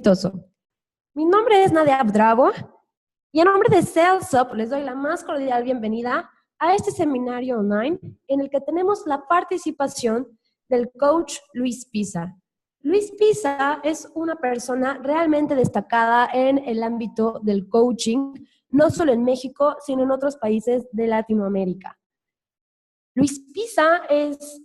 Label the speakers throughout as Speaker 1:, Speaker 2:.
Speaker 1: Exitoso. Mi nombre es Nadia Bravo y en nombre de Sales Up les doy la más cordial bienvenida a este seminario online en el que tenemos la participación del coach Luis Pisa. Luis Pisa es una persona realmente destacada en el ámbito del coaching, no solo en México, sino en otros países de Latinoamérica. Luis Pisa es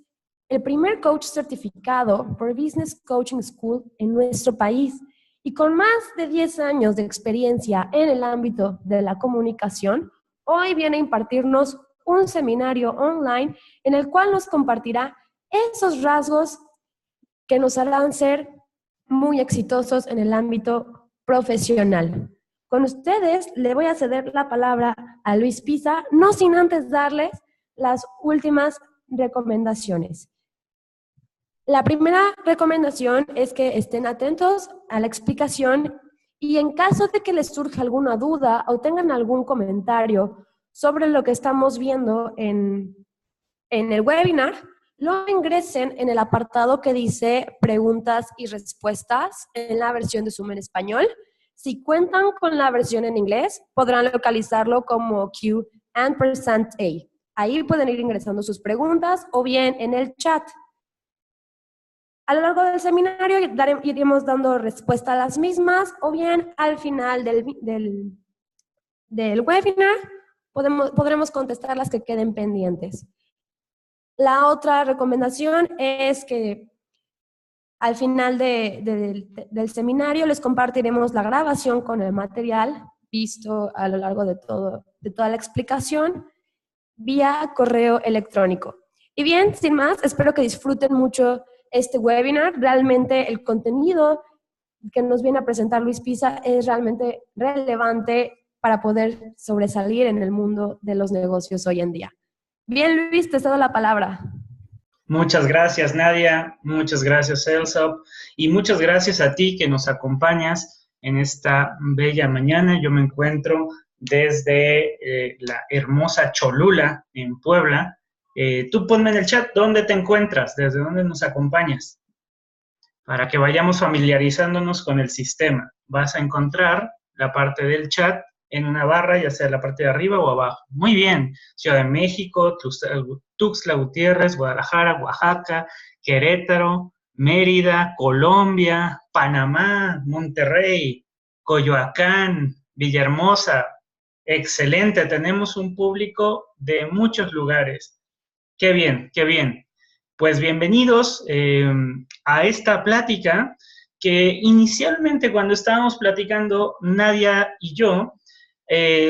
Speaker 1: el primer coach certificado por Business Coaching School en nuestro país y con más de 10 años de experiencia en el ámbito de la comunicación, hoy viene a impartirnos un seminario online en el cual nos compartirá esos rasgos que nos harán ser muy exitosos en el ámbito profesional. Con ustedes le voy a ceder la palabra a Luis Pisa, no sin antes darles las últimas recomendaciones. La primera recomendación es que estén atentos a la explicación y en caso de que les surja alguna duda o tengan algún comentario sobre lo que estamos viendo en el webinar, lo ingresen en el apartado que dice preguntas y respuestas en la versión de Zoom en español. Si cuentan con la versión en inglés, podrán localizarlo como Q&A. Ahí pueden ir ingresando sus preguntas o bien en el chat. A lo largo del seminario iremos dando respuesta a las mismas o bien al final del webinar podremos contestar las que queden pendientes. La otra recomendación es que al final del seminario les compartiremos la grabación con el material visto a lo largo de toda la explicación vía correo electrónico. Y bien, sin más, espero que disfruten mucho este webinar. Realmente el contenido que nos viene a presentar Luis Pisa es realmente relevante para poder sobresalir en el mundo de los negocios hoy en día. Bien, Luis, te cedo la palabra.
Speaker 2: Muchas gracias, Nadia. Muchas gracias, Sales Up. Y muchas gracias a ti que nos acompañas en esta bella mañana. Yo me encuentro desde la hermosa Cholula, en Puebla. Tú ponme en el chat dónde te encuentras, desde dónde nos acompañas, para que vayamos familiarizándonos con el sistema. Vas a encontrar la parte del chat en una barra, ya sea la parte de arriba o abajo. Muy bien. Ciudad de México, Tuxtla Gutiérrez, Guadalajara, Oaxaca, Querétaro, Mérida, Colombia, Panamá, Monterrey, Coyoacán, Villahermosa. Excelente, tenemos un público de muchos lugares. Qué bien, qué bien. Pues bienvenidos a esta plática que inicialmente cuando estábamos platicando Nadia y yo,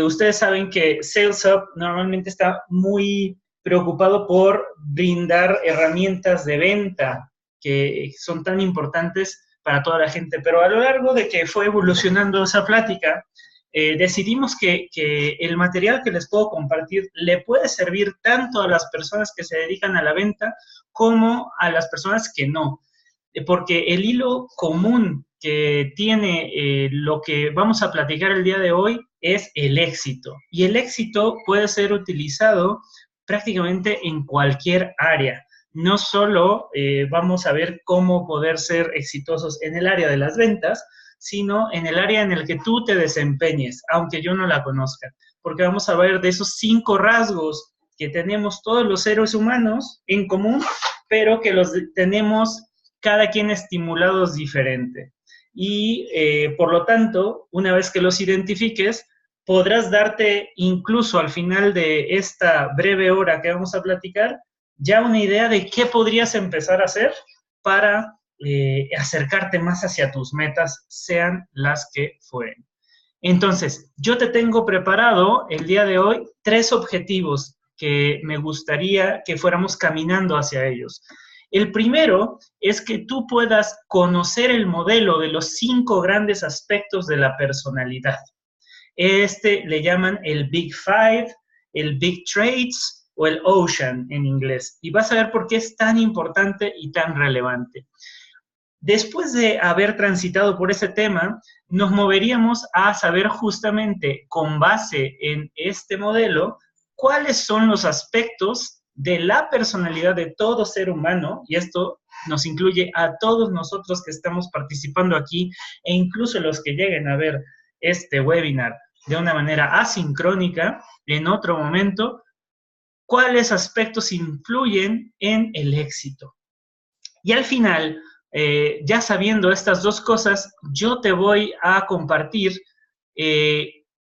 Speaker 2: ustedes saben que Sales Up normalmente está muy preocupado por brindar herramientas de venta que son tan importantes para toda la gente, pero a lo largo de que fue evolucionando esa plática, decidimos que el material que les puedo compartir le puede servir tanto a las personas que se dedican a la venta como a las personas que no, porque el hilo común que tiene lo que vamos a platicar el día de hoy es el éxito, y el éxito puede ser utilizado prácticamente en cualquier área. No solo vamos a ver cómo poder ser exitosos en el área de las ventas, sino en el área en el que tú te desempeñes, aunque yo no la conozca, porque vamos a ver de esos 5 rasgos que tenemos todos los seres humanos en común, pero que los tenemos cada quien estimulados diferente. Y por lo tanto, una vez que los identifiques, podrás darte incluso al final de esta breve hora que vamos a platicar, ya una idea de qué podrías empezar a hacer para acercarte más hacia tus metas, sean las que fueren. Entonces, yo te tengo preparado el día de hoy 3 objetivos que me gustaría que fuéramos caminando hacia ellos. El primero es que tú puedas conocer el modelo de los 5 grandes aspectos de la personalidad. Le llaman el Big Five, el Big Traits o el Ocean en inglés. Y vas a ver por qué es tan importante y tan relevante. Después de haber transitado por ese tema, nos moveríamos a saber justamente, con base en este modelo, cuáles son los aspectos de la personalidad de todo ser humano, y esto nos incluye a todos nosotros que estamos participando aquí, e incluso los que lleguen a ver este webinar de una manera asincrónica en otro momento, cuáles aspectos influyen en el éxito. Y al final, ya sabiendo estas dos cosas, yo te voy a compartir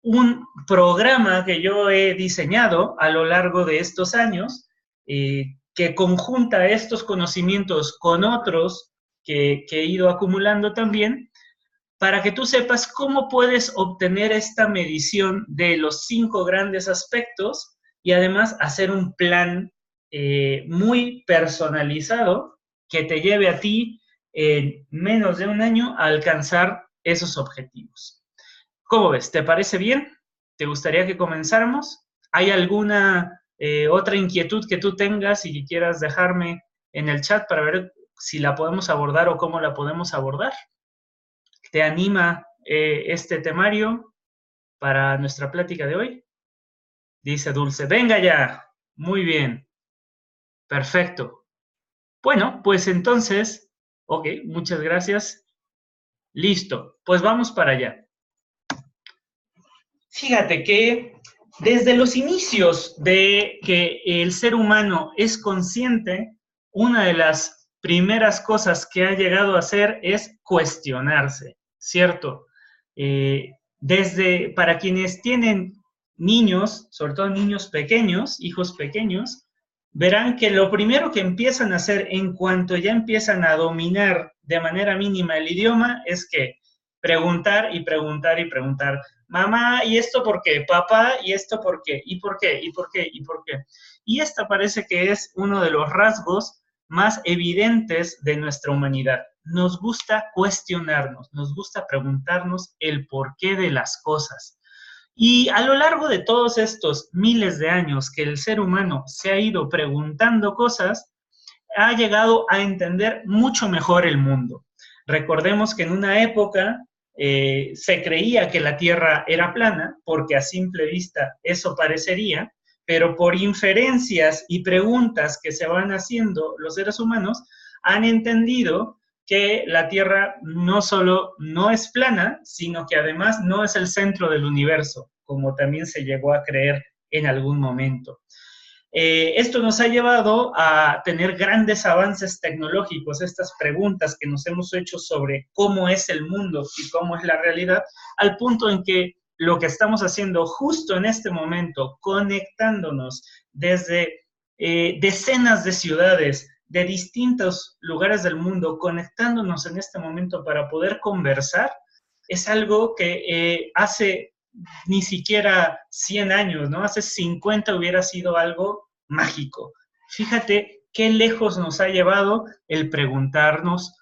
Speaker 2: un programa que yo he diseñado a lo largo de estos años, que conjunta estos conocimientos con otros que he ido acumulando también, para que tú sepas cómo puedes obtener esta medición de los 5 grandes aspectos y además hacer un plan muy personalizado que te lleve a ti en menos de un año a alcanzar esos objetivos. ¿Cómo ves? ¿Te parece bien? ¿Te gustaría que comenzáramos? ¿Hay alguna otra inquietud que tú tengas y que quieras dejarme en el chat para ver si la podemos abordar o cómo la podemos abordar? ¿Te anima este temario para nuestra plática de hoy? Dice Dulce, venga ya. Muy bien. Perfecto. Bueno, pues entonces, ok, muchas gracias. Listo, pues vamos para allá. Fíjate que desde los inicios de que el ser humano es consciente, una de las primeras cosas que ha llegado a hacer es cuestionarse, ¿cierto? Para quienes tienen niños, sobre todo niños pequeños, hijos pequeños, verán que lo primero que empiezan a hacer en cuanto ya empiezan a dominar de manera mínima el idioma es que preguntar y preguntar y preguntar. Mamá, ¿y esto por qué? Papá, ¿y esto por qué? ¿Y por qué? ¿Y por qué? ¿Y por qué? Y esta parece que es uno de los rasgos más evidentes de nuestra humanidad. Nos gusta cuestionarnos, nos gusta preguntarnos el porqué de las cosas. Y a lo largo de todos estos miles de años que el ser humano se ha ido preguntando cosas, ha llegado a entender mucho mejor el mundo. Recordemos que en una época se creía que la Tierra era plana, porque a simple vista eso parecería, pero por inferencias y preguntas que se van haciendo los seres humanos, han entendido que la Tierra no solo no es plana, sino que además no es el centro del universo, como también se llegó a creer en algún momento. Esto nos ha llevado a tener grandes avances tecnológicos, estas preguntas que nos hemos hecho sobre cómo es el mundo y cómo es la realidad, al punto en que lo que estamos haciendo justo en este momento, conectándonos desde decenas de ciudades, de distintos lugares del mundo, conectándonos en este momento para poder conversar, es algo que hace ni siquiera 100 años, ¿no? Hace 50 hubiera sido algo mágico. Fíjate qué lejos nos ha llevado el preguntarnos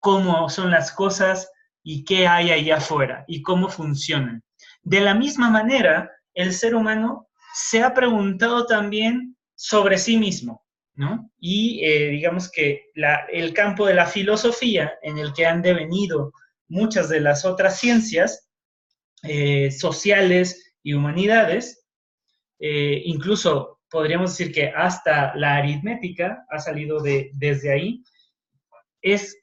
Speaker 2: cómo son las cosas y qué hay allá afuera y cómo funcionan. De la misma manera, el ser humano se ha preguntado también sobre sí mismo, ¿no? Y digamos que el campo de la filosofía, en el que han devenido muchas de las otras ciencias sociales y humanidades, incluso podríamos decir que hasta la aritmética ha salido desde ahí, es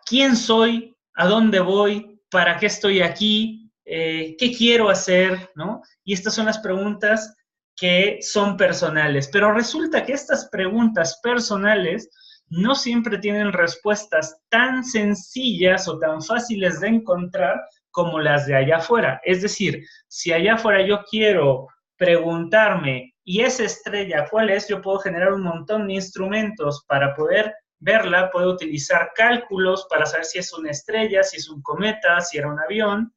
Speaker 2: quién soy, a dónde voy, para qué estoy aquí, qué quiero hacer, ¿no? Y estas son las preguntas que son personales, pero resulta que estas preguntas personales no siempre tienen respuestas tan sencillas o tan fáciles de encontrar como las de allá afuera. Es decir, si allá afuera yo quiero preguntarme, ¿y esa estrella cuál es? Yo puedo generar un montón de instrumentos para poder verla, puedo utilizar cálculos para saber si es una estrella, si es un cometa, si era un avión,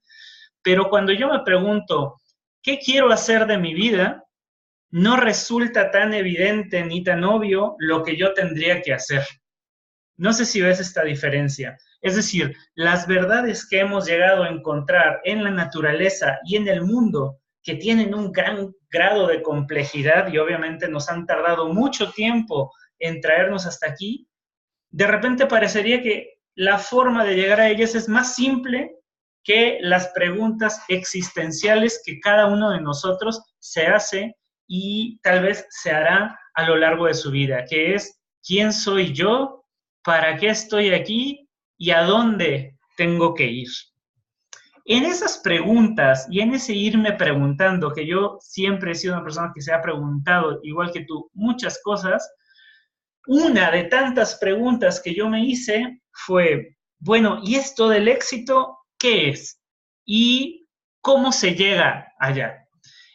Speaker 2: pero cuando yo me pregunto, ¿qué quiero hacer de mi vida? No resulta tan evidente ni tan obvio lo que yo tendría que hacer. No sé si ves esta diferencia. Es decir, las verdades que hemos llegado a encontrar en la naturaleza y en el mundo, que tienen un gran grado de complejidad y obviamente nos han tardado mucho tiempo en traernos hasta aquí, de repente parecería que la forma de llegar a ellas es más simple que las preguntas existenciales que cada uno de nosotros se hace y tal vez se hará a lo largo de su vida, que es ¿quién soy yo? ¿Para qué estoy aquí? ¿Y a dónde tengo que ir? En esas preguntas y en ese irme preguntando, que yo siempre he sido una persona que se ha preguntado, igual que tú, muchas cosas, una de tantas preguntas que yo me hice fue, bueno, ¿y esto del éxito qué es? ¿Y cómo se llega allá?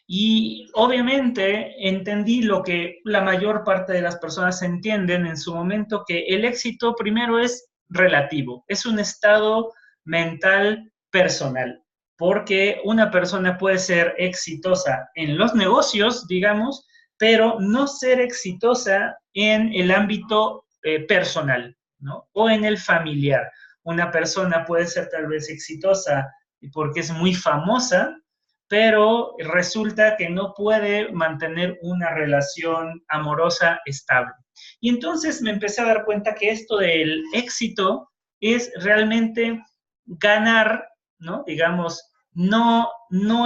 Speaker 2: Y obviamente entendí lo que la mayor parte de las personas entienden en su momento, que el éxito primero es relativo, es un estado mental personal, porque una persona puede ser exitosa en los negocios, digamos, pero no ser exitosa en el ámbito personal, ¿no? O en el familiar. Una persona puede ser tal vez exitosa porque es muy famosa, pero resulta que no puede mantener una relación amorosa estable. Y entonces me empecé a dar cuenta que esto del éxito es realmente ganar, ¿no? Digamos, no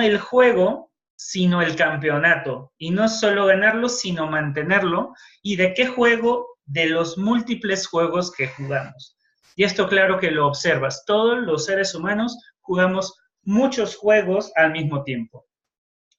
Speaker 2: el juego, sino el campeonato. Y no solo ganarlo, sino mantenerlo. ¿Y de qué juego? De los múltiples juegos que jugamos. Y esto claro que lo observas. Todos los seres humanos jugamos muchos juegos al mismo tiempo.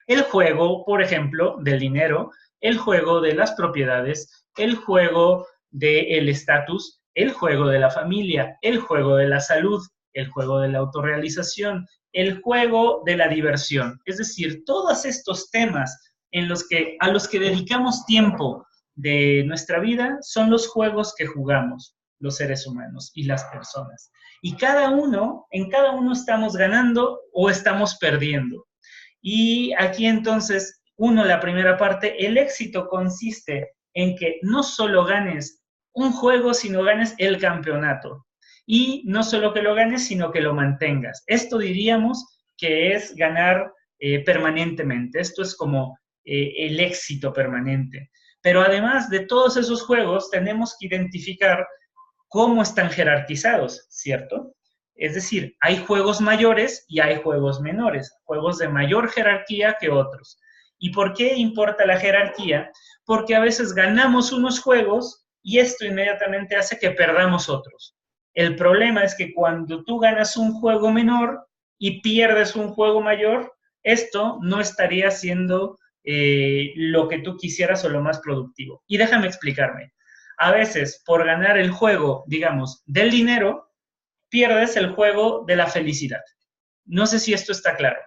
Speaker 2: El juego, por ejemplo, del dinero, el juego de las propiedades, el juego del estatus, el juego de la familia, el juego de la salud, el juego de la autorrealización, el juego de la diversión. Es decir, todos estos temas a los que dedicamos tiempo de nuestra vida son los juegos que jugamos los seres humanos y las personas. Y en cada uno estamos ganando o estamos perdiendo. Y aquí entonces, la primera parte, el éxito consiste en que no solo ganes un juego, sino ganes el campeonato. Y no solo que lo ganes, sino que lo mantengas. Esto diríamos que es ganar permanentemente. Esto es como el éxito permanente. Pero además de todos esos juegos, tenemos que identificar cómo están jerarquizados, ¿cierto? Es decir, hay juegos mayores y hay juegos menores, juegos de mayor jerarquía que otros. ¿Y por qué importa la jerarquía? Porque a veces ganamos unos juegos y esto inmediatamente hace que perdamos otros. El problema es que cuando tú ganas un juego menor y pierdes un juego mayor, esto no estaría siendo lo que tú quisieras o lo más productivo. Y déjame explicarme. A veces, por ganar el juego, digamos, del dinero, pierdes el juego de la felicidad. No sé si esto está claro.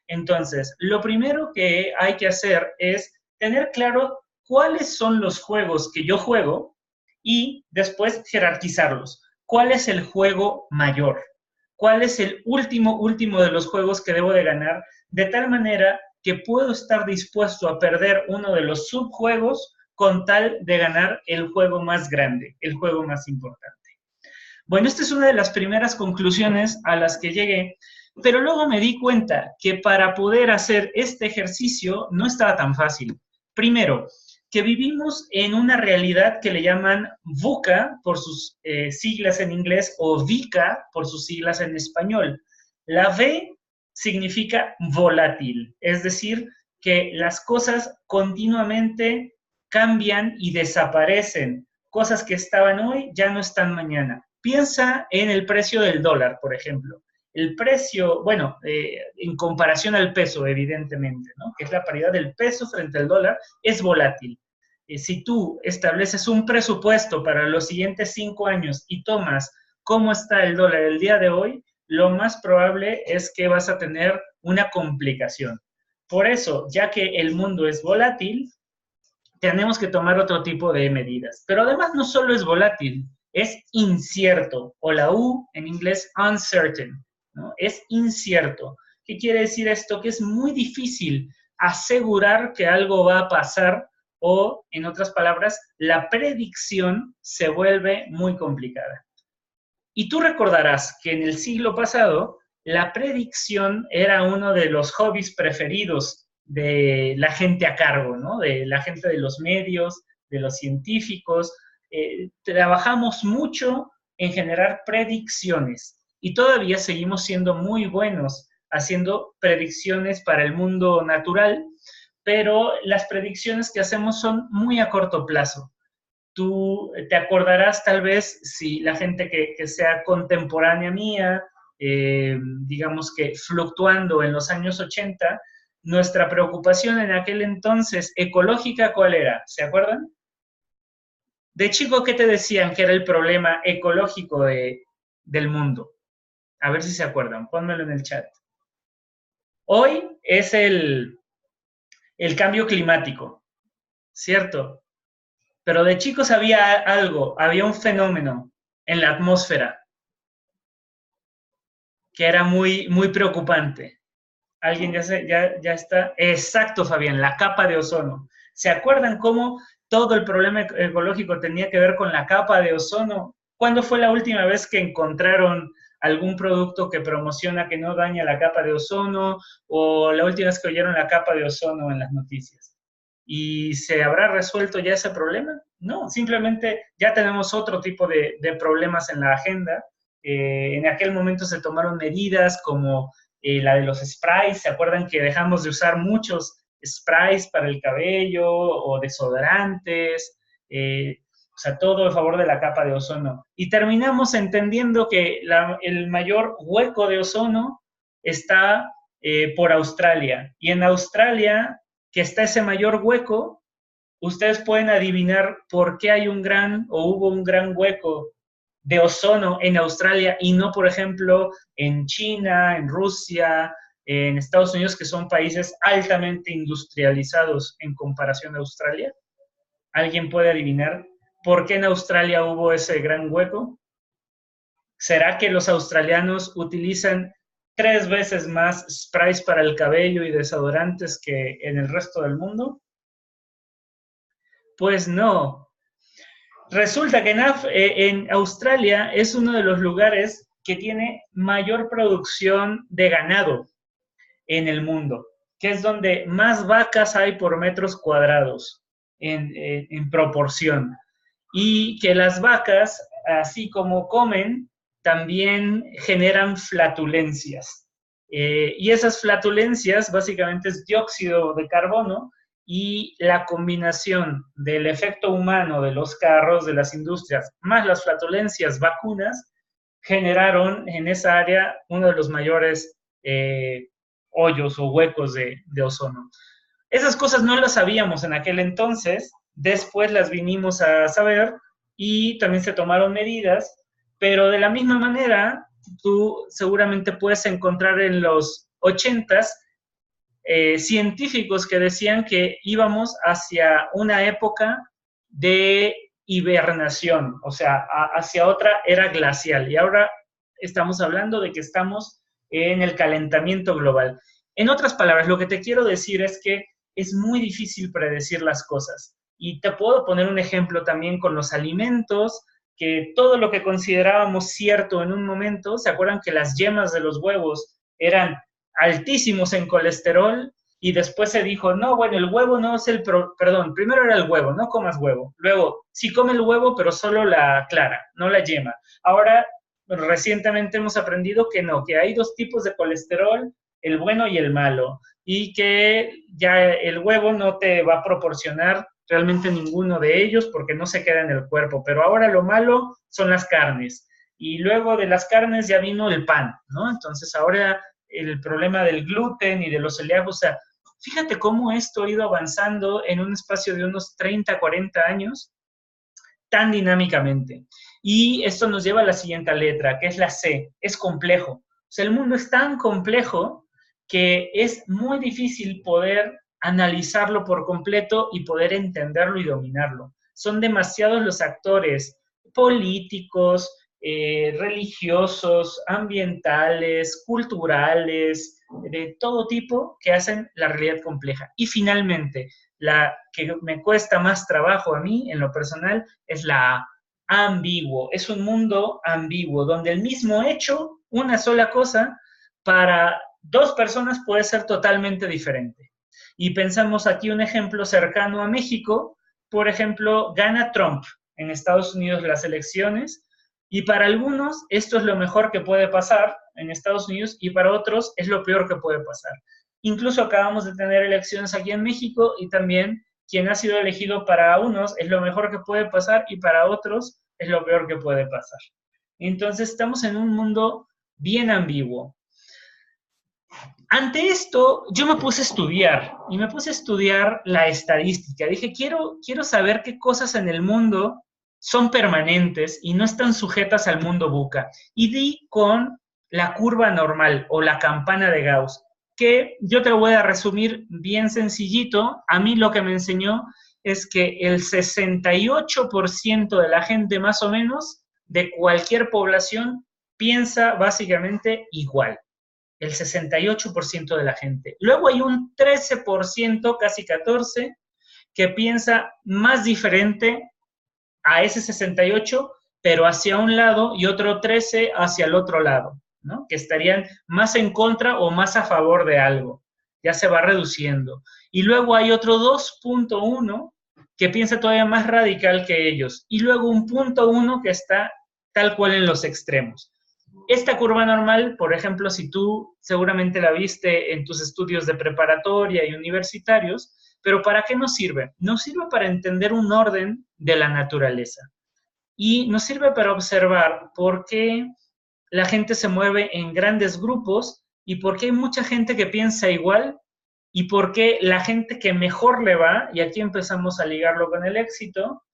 Speaker 2: Entonces, lo primero que hay que hacer es tener claro cuáles son los juegos que yo juego y después jerarquizarlos. ¿Cuál es el juego mayor? ¿Cuál es el último de los juegos que debo de ganar? De tal manera que puedo estar dispuesto a perder uno de los subjuegos con tal de ganar el juego más grande, el juego más importante. Bueno, esta es una de las primeras conclusiones a las que llegué, pero luego me di cuenta que para poder hacer este ejercicio no estaba tan fácil. Primero, que vivimos en una realidad que le llaman VUCA por sus siglas en inglés o VICA por sus siglas en español. La V significa volátil, es decir, que las cosas continuamente cambian y desaparecen. Cosas que estaban hoy ya no están mañana. Piensa en el precio del dólar, por ejemplo. El precio, bueno, en comparación al peso, evidentemente, ¿no? Que es la paridad del peso frente al dólar, es volátil. Si tú estableces un presupuesto para los siguientes 5 años y tomas cómo está el dólar el día de hoy, lo más probable es que vas a tener una complicación. Por eso, ya que el mundo es volátil, tenemos que tomar otro tipo de medidas. Pero además no solo es volátil, es incierto, o la U en inglés uncertain, ¿no? Es incierto. ¿Qué quiere decir esto? Que es muy difícil asegurar que algo va a pasar o, en otras palabras, la predicción se vuelve muy complicada. Y tú recordarás que en el siglo pasado la predicción era uno de los hobbies preferidos de la gente a cargo, ¿no? De la gente de los medios, de los científicos. Trabajamos mucho en generar predicciones y todavía seguimos siendo muy buenos haciendo predicciones para el mundo natural, pero las predicciones que hacemos son muy a corto plazo. Tú te acordarás tal vez, si la gente que sea contemporánea mía, digamos que fluctuando en los años 80, nuestra preocupación en aquel entonces ecológica, ¿cuál era? ¿Se acuerdan? De chico, ¿qué te decían que era el problema ecológico del mundo? A ver si se acuerdan, pónmelo en el chat. Hoy es el cambio climático, ¿cierto? Pero de chicos había algo, había un fenómeno en la atmósfera que era muy, muy preocupante. ¿Alguien ya está? Exacto, Fabián, la capa de ozono. ¿Se acuerdan cómo todo el problema ecológico tenía que ver con la capa de ozono? ¿Cuándo fue la última vez que encontraron algún producto que promociona que no daña la capa de ozono? ¿O la última vez que oyeron la capa de ozono en las noticias? ¿Y se habrá resuelto ya ese problema? No, simplemente ya tenemos otro tipo de problemas en la agenda. En aquel momento se tomaron medidas como la de los sprays. ¿Se acuerdan que dejamos de usar muchos sprays para el cabello o desodorantes? O sea, todo a favor de la capa de ozono. Y terminamos entendiendo que el mayor hueco de ozono está por Australia. Y en Australia, que está ese mayor hueco, ustedes pueden adivinar por qué hay un gran o hubo un gran hueco de ozono en Australia y no, por ejemplo, en China, en Rusia, en Estados Unidos, que son países altamente industrializados en comparación a Australia. ¿Alguien puede adivinar por qué en Australia hubo ese gran hueco? ¿Será que los australianos utilizan 3 veces más sprays para el cabello y desodorantes que en el resto del mundo? Pues no. Resulta que en Australia es uno de los lugares que tiene mayor producción de ganado en el mundo, que es donde más vacas hay por metros cuadrados en proporción. Y que las vacas, así como comen, también generan flatulencias. Y esas flatulencias básicamente es dióxido de carbono, y la combinación del efecto humano de los carros, de las industrias, más las flatulencias vacunas, generaron en esa área uno de los mayores hoyos o huecos de ozono. Esas cosas no las sabíamos en aquel entonces, después las vinimos a saber y también se tomaron medidas, pero de la misma manera, tú seguramente puedes encontrar en los 80s científicos que decían que íbamos hacia una época de hibernación, o sea, hacia otra era glacial. Y ahora estamos hablando de que estamos en el calentamiento global. En otras palabras, lo que te quiero decir es que es muy difícil predecir las cosas. Y te puedo poner un ejemplo también con los alimentos, que todo lo que considerábamos cierto en un momento, ¿se acuerdan que las yemas de los huevos eran altísimos en colesterol? Y después se dijo, no, bueno, el huevo no es perdón, primero era el huevo, no comas huevo. Luego, sí come el huevo, pero solo la clara, no la yema. Ahora, recientemente hemos aprendido que no, que hay 2 tipos de colesterol, el bueno y el malo, y que ya el huevo no te va a proporcionar realmente ninguno de ellos porque no se queda en el cuerpo, pero ahora lo malo son las carnes. Y luego de las carnes ya vino el pan, ¿no? Entonces ahora el problema del gluten y de los celíacos, o sea, fíjate cómo esto ha ido avanzando en un espacio de unos 30, 40 años, tan dinámicamente. Y esto nos lleva a la siguiente letra, que es la C, es complejo. O sea, el mundo es tan complejo que es muy difícil poder analizarlo por completo y poder entenderlo y dominarlo. Son demasiados los actores políticos, religiosos, ambientales, culturales, de todo tipo que hacen la realidad compleja. Y finalmente, la que me cuesta más trabajo a mí, en lo personal, es la ambiguo. Es un mundo ambiguo, donde el mismo hecho, una sola cosa, para 2 personas puede ser totalmente diferente. Y pensamos aquí un ejemplo cercano a México, por ejemplo, gana Trump en Estados Unidos las elecciones, y para algunos esto es lo mejor que puede pasar en Estados Unidos y para otros es lo peor que puede pasar. Incluso acabamos de tener elecciones aquí en México y también quien ha sido elegido para unos es lo mejor que puede pasar y para otros es lo peor que puede pasar. Entonces estamos en un mundo bien ambiguo. Ante esto, yo me puse a estudiar y me puse a estudiar la estadística. Dije, quiero saber qué cosas en el mundo son permanentes y no están sujetas al mundo VUCA. Y di con la curva normal o la campana de Gauss, que yo te lo voy a resumir bien sencillito. A mí lo que me enseñó es que el 68% de la gente más o menos de cualquier población piensa básicamente igual. El 68% de la gente. Luego hay un 13%, casi 14%, que piensa más diferente a ese 68%, pero hacia un lado, y otro 13% hacia el otro lado, ¿no? Que estarían más en contra o más a favor de algo. Ya se va reduciendo. Y luego hay otro 2.1% que piensa todavía más radical que ellos. Y luego un 0.1% que está tal cual en los extremos. Esta curva normal, por ejemplo, si tú seguramente la viste en tus estudios de preparatoria y universitarios, pero ¿para qué nos sirve? Nos sirve para entender un orden de la naturaleza y nos sirve para observar por qué la gente se mueve en grandes grupos y por qué hay mucha gente que piensa igual y por qué la gente que mejor le va, y aquí empezamos a ligarlo con el éxito,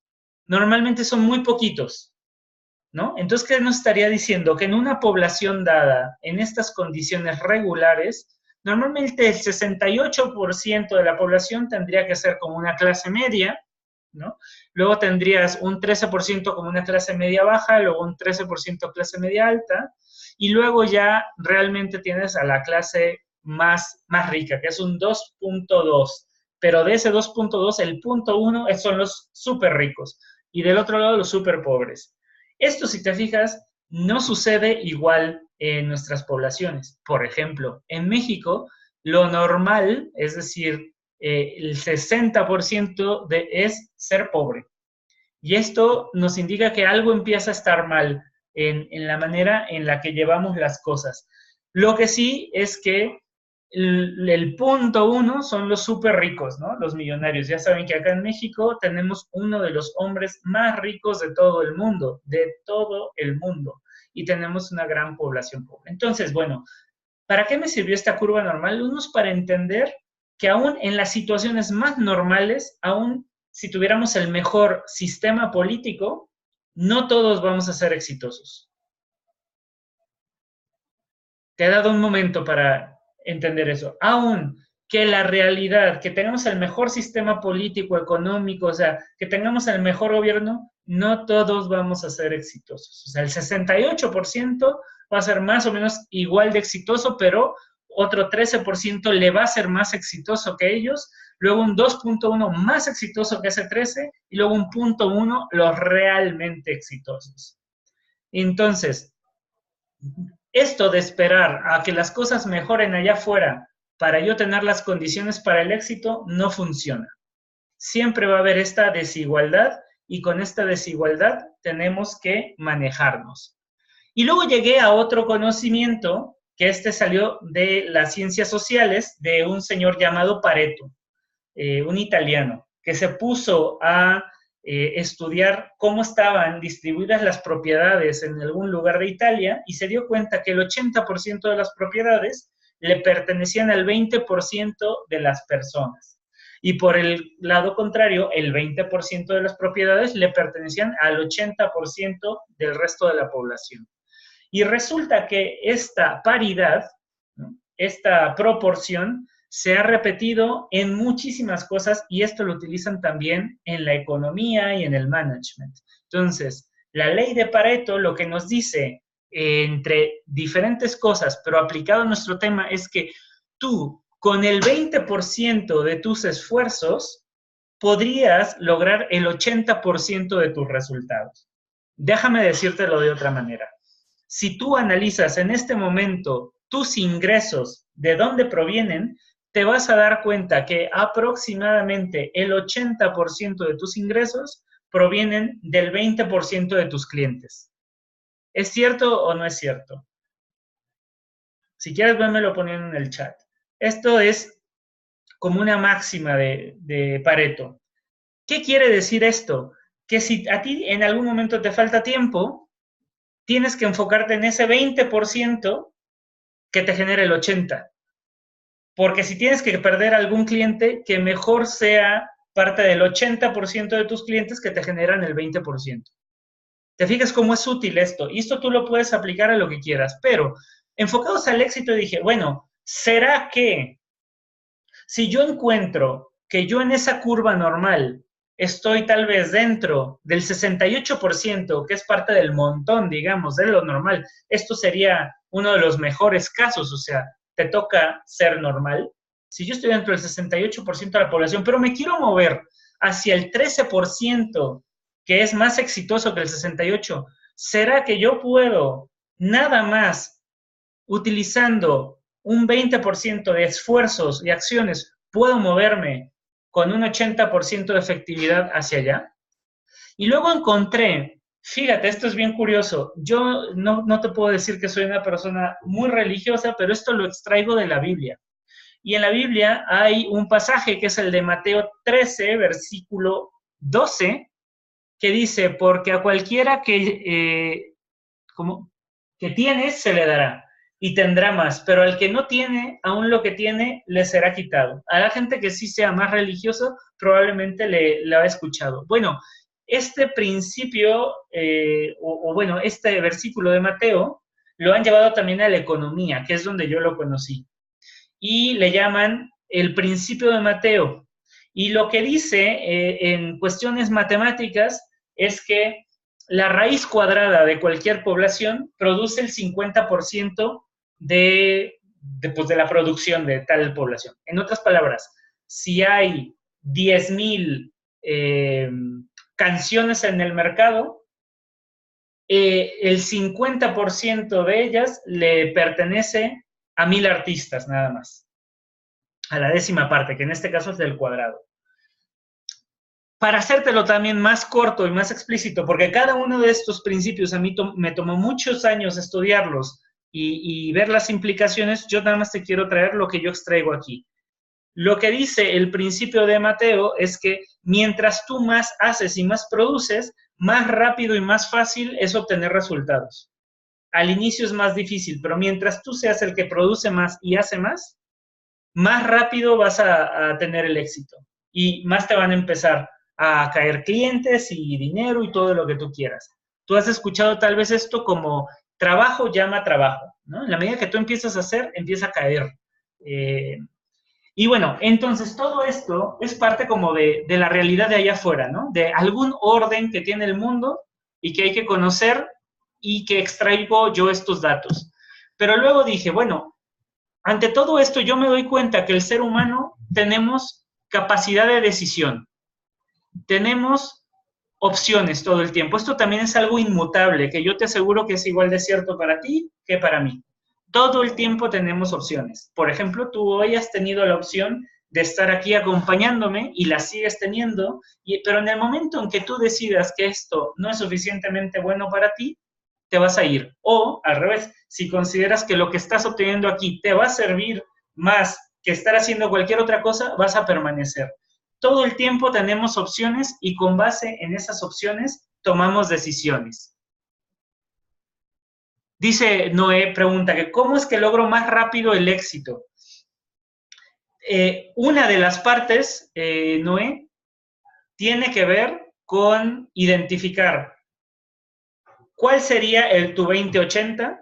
Speaker 2: normalmente son muy poquitos, ¿no? Entonces, ¿qué nos estaría diciendo? Que en una población dada, en estas condiciones regulares, normalmente el 68% de la población tendría que ser como una clase media, ¿no? Luego tendrías un 13% como una clase media baja, luego un 13% clase media alta, y luego ya realmente tienes a la clase más rica, que es un 2.2, pero de ese 2.2, el 0.1 son los súper ricos, y del otro lado los súper pobres. Esto, si te fijas, no sucede igual en nuestras poblaciones. Por ejemplo, en México, lo normal, es decir, el 60% es ser pobre. Y esto nos indica que algo empieza a estar mal en la manera en la que llevamos las cosas. Lo que sí es que el 0.1 son los súper ricos, ¿no? Los millonarios. Ya saben que acá en México tenemos uno de los hombres más ricos de todo el mundo, y tenemos una gran población pobre. Entonces, bueno, ¿para qué me sirvió esta curva normal? Uno es para entender que aún en las situaciones más normales, aún si tuviéramos el mejor sistema político, no todos vamos a ser exitosos. Te he dado un momento para entender eso. Aún que la realidad, que tengamos el mejor sistema político, económico, o sea, que tengamos el mejor gobierno, no todos vamos a ser exitosos. O sea, el 68% va a ser más o menos igual de exitoso, pero otro 13% le va a ser más exitoso que ellos, luego un 2.1 más exitoso que ese 13, y luego un 0.1 los realmente exitosos. Entonces, esto de esperar a que las cosas mejoren allá afuera para yo tener las condiciones para el éxito no funciona. Siempre va a haber esta desigualdad y con esta desigualdad tenemos que manejarnos. Y luego llegué a otro conocimiento, que este salió de las ciencias sociales, de un señor llamado Pareto, un italiano, que se puso a estudiar cómo estaban distribuidas las propiedades en algún lugar de Italia y se dio cuenta que el 80% de las propiedades le pertenecían al 20% de las personas. Y por el lado contrario, el 20% de las propiedades le pertenecían al 80% del resto de la población. Y resulta que esta paridad, ¿no?, esta proporción, se ha repetido en muchísimas cosas y esto lo utilizan también en la economía y en el management. Entonces, la ley de Pareto lo que nos dice entre diferentes cosas, pero aplicado a nuestro tema, es que tú, con el 20% de tus esfuerzos, podrías lograr el 80% de tus resultados. Déjame decírtelo de otra manera. Si tú analizas en este momento tus ingresos, de dónde provienen, te vas a dar cuenta que aproximadamente el 80% de tus ingresos provienen del 20% de tus clientes. ¿Es cierto o no es cierto? Si quieres, vémelo poniendo en el chat. Esto es como una máxima de Pareto. ¿Qué quiere decir esto? Que si a ti en algún momento te falta tiempo, tienes que enfocarte en ese 20% que te genera el 80%. Porque si tienes que perder algún cliente, que mejor sea parte del 80% de tus clientes que te generan el 20%. ¿Te fijas cómo es útil esto? Y esto tú lo puedes aplicar a lo que quieras, pero enfocados al éxito dije, bueno, ¿será que si yo encuentro que yo en esa curva normal estoy tal vez dentro del 68%, que es parte del montón, digamos, de lo normal, esto sería uno de los mejores casos, o sea, te toca ser normal. Si yo estoy dentro del 68% de la población, pero me quiero mover hacia el 13%, que es más exitoso que el 68%, ¿será que yo puedo nada más utilizando un 20% de esfuerzos y acciones, puedo moverme con un 80% de efectividad hacia allá? Y luego encontré, fíjate, esto es bien curioso, yo no te puedo decir que soy una persona muy religiosa, pero esto lo extraigo de la Biblia. Y en la Biblia hay un pasaje que es el de Mateo 13, versículo 12, que dice, porque a cualquiera que tiene, se le dará y tendrá más, pero al que no tiene, aún lo que tiene, le será quitado. A la gente que sí sea más religioso, probablemente le ha escuchado. Bueno, este principio, bueno, este versículo de Mateo, lo han llevado también a la economía, que es donde yo lo conocí. Y le llaman el principio de Mateo. Y lo que dice en cuestiones matemáticas es que la raíz cuadrada de cualquier población produce el 50% pues de la producción de tal población. En otras palabras, si hay 10,000 canciones en el mercado, el 50% de ellas le pertenece a 1,000 artistas nada más, a la 10ª parte, que en este caso es del cuadrado. Para hacértelo también más corto y más explícito, porque cada uno de estos principios a mí me tomó muchos años estudiarlos y ver las implicaciones, yo nada más te quiero traer lo que yo extraigo aquí. Lo que dice el principio de Mateo es que mientras tú más haces y más produces, más rápido y más fácil es obtener resultados. Al inicio es más difícil, pero mientras tú seas el que produce más y hace más rápido vas a tener el éxito y más te van a empezar a caer clientes y dinero y todo lo que tú quieras. Tú has escuchado tal vez esto como trabajo llama trabajo, ¿no? En la medida que tú empiezas a hacer, empieza a caer. Y bueno, entonces todo esto es parte como de la realidad de allá afuera, ¿no? De algún orden que tiene el mundo y que hay que conocer y que extraigo yo estos datos. Pero luego dije, bueno, ante todo esto yo me doy cuenta que el ser humano tenemos capacidad de decisión, tenemos opciones todo el tiempo. Esto también es algo inmutable, que yo te aseguro que es igual de cierto para ti que para mí. Todo el tiempo tenemos opciones. Por ejemplo, tú hoy has tenido la opción de estar aquí acompañándome y la sigues teniendo, pero en el momento en que tú decidas que esto no es suficientemente bueno para ti, te vas a ir. O, al revés, si consideras que lo que estás obteniendo aquí te va a servir más que estar haciendo cualquier otra cosa, vas a permanecer. Todo el tiempo tenemos opciones y con base en esas opciones tomamos decisiones. Dice Noé, pregunta que ¿cómo es que logro más rápido el éxito? Una de las partes, Noé, tiene que ver con identificar cuál sería tu 20-80.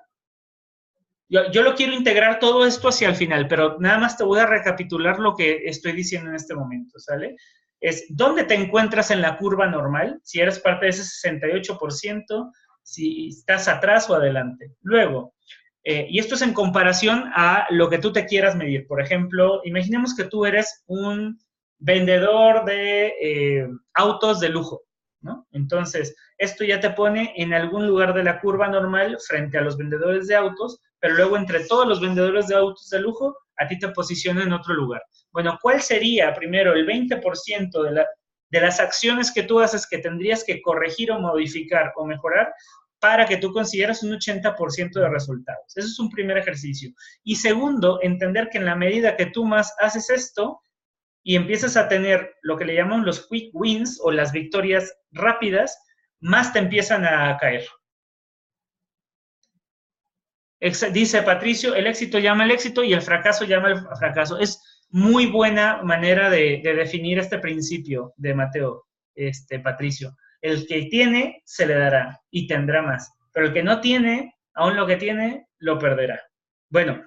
Speaker 2: Yo lo quiero integrar todo esto hacia el final, pero nada más te voy a recapitular lo que estoy diciendo en este momento, ¿sale? Es dónde te encuentras en la curva normal, si eres parte de ese 68%, si estás atrás o adelante. Luego, y esto es en comparación a lo que tú te quieras medir. Por ejemplo, imaginemos que tú eres un vendedor de autos de lujo, ¿no? Entonces, esto ya te pone en algún lugar de la curva normal frente a los vendedores de autos, pero luego entre todos los vendedores de autos de lujo, a ti te posiciona en otro lugar. Bueno, ¿cuál sería primero el 20% de las acciones que tú haces que tendrías que corregir o modificar o mejorar para que tú consideres un 80% de resultados. Eso es un primer ejercicio. Y segundo, entender que en la medida que tú más haces esto y empiezas a tener lo que le llaman los quick wins o las victorias rápidas, más te empiezan a caer. Dice Patricio, el éxito llama al éxito y el fracaso llama al fracaso. Es muy buena manera de definir este principio de Mateo, Patricio. El que tiene, se le dará y tendrá más. Pero el que no tiene, aún lo que tiene, lo perderá. Bueno,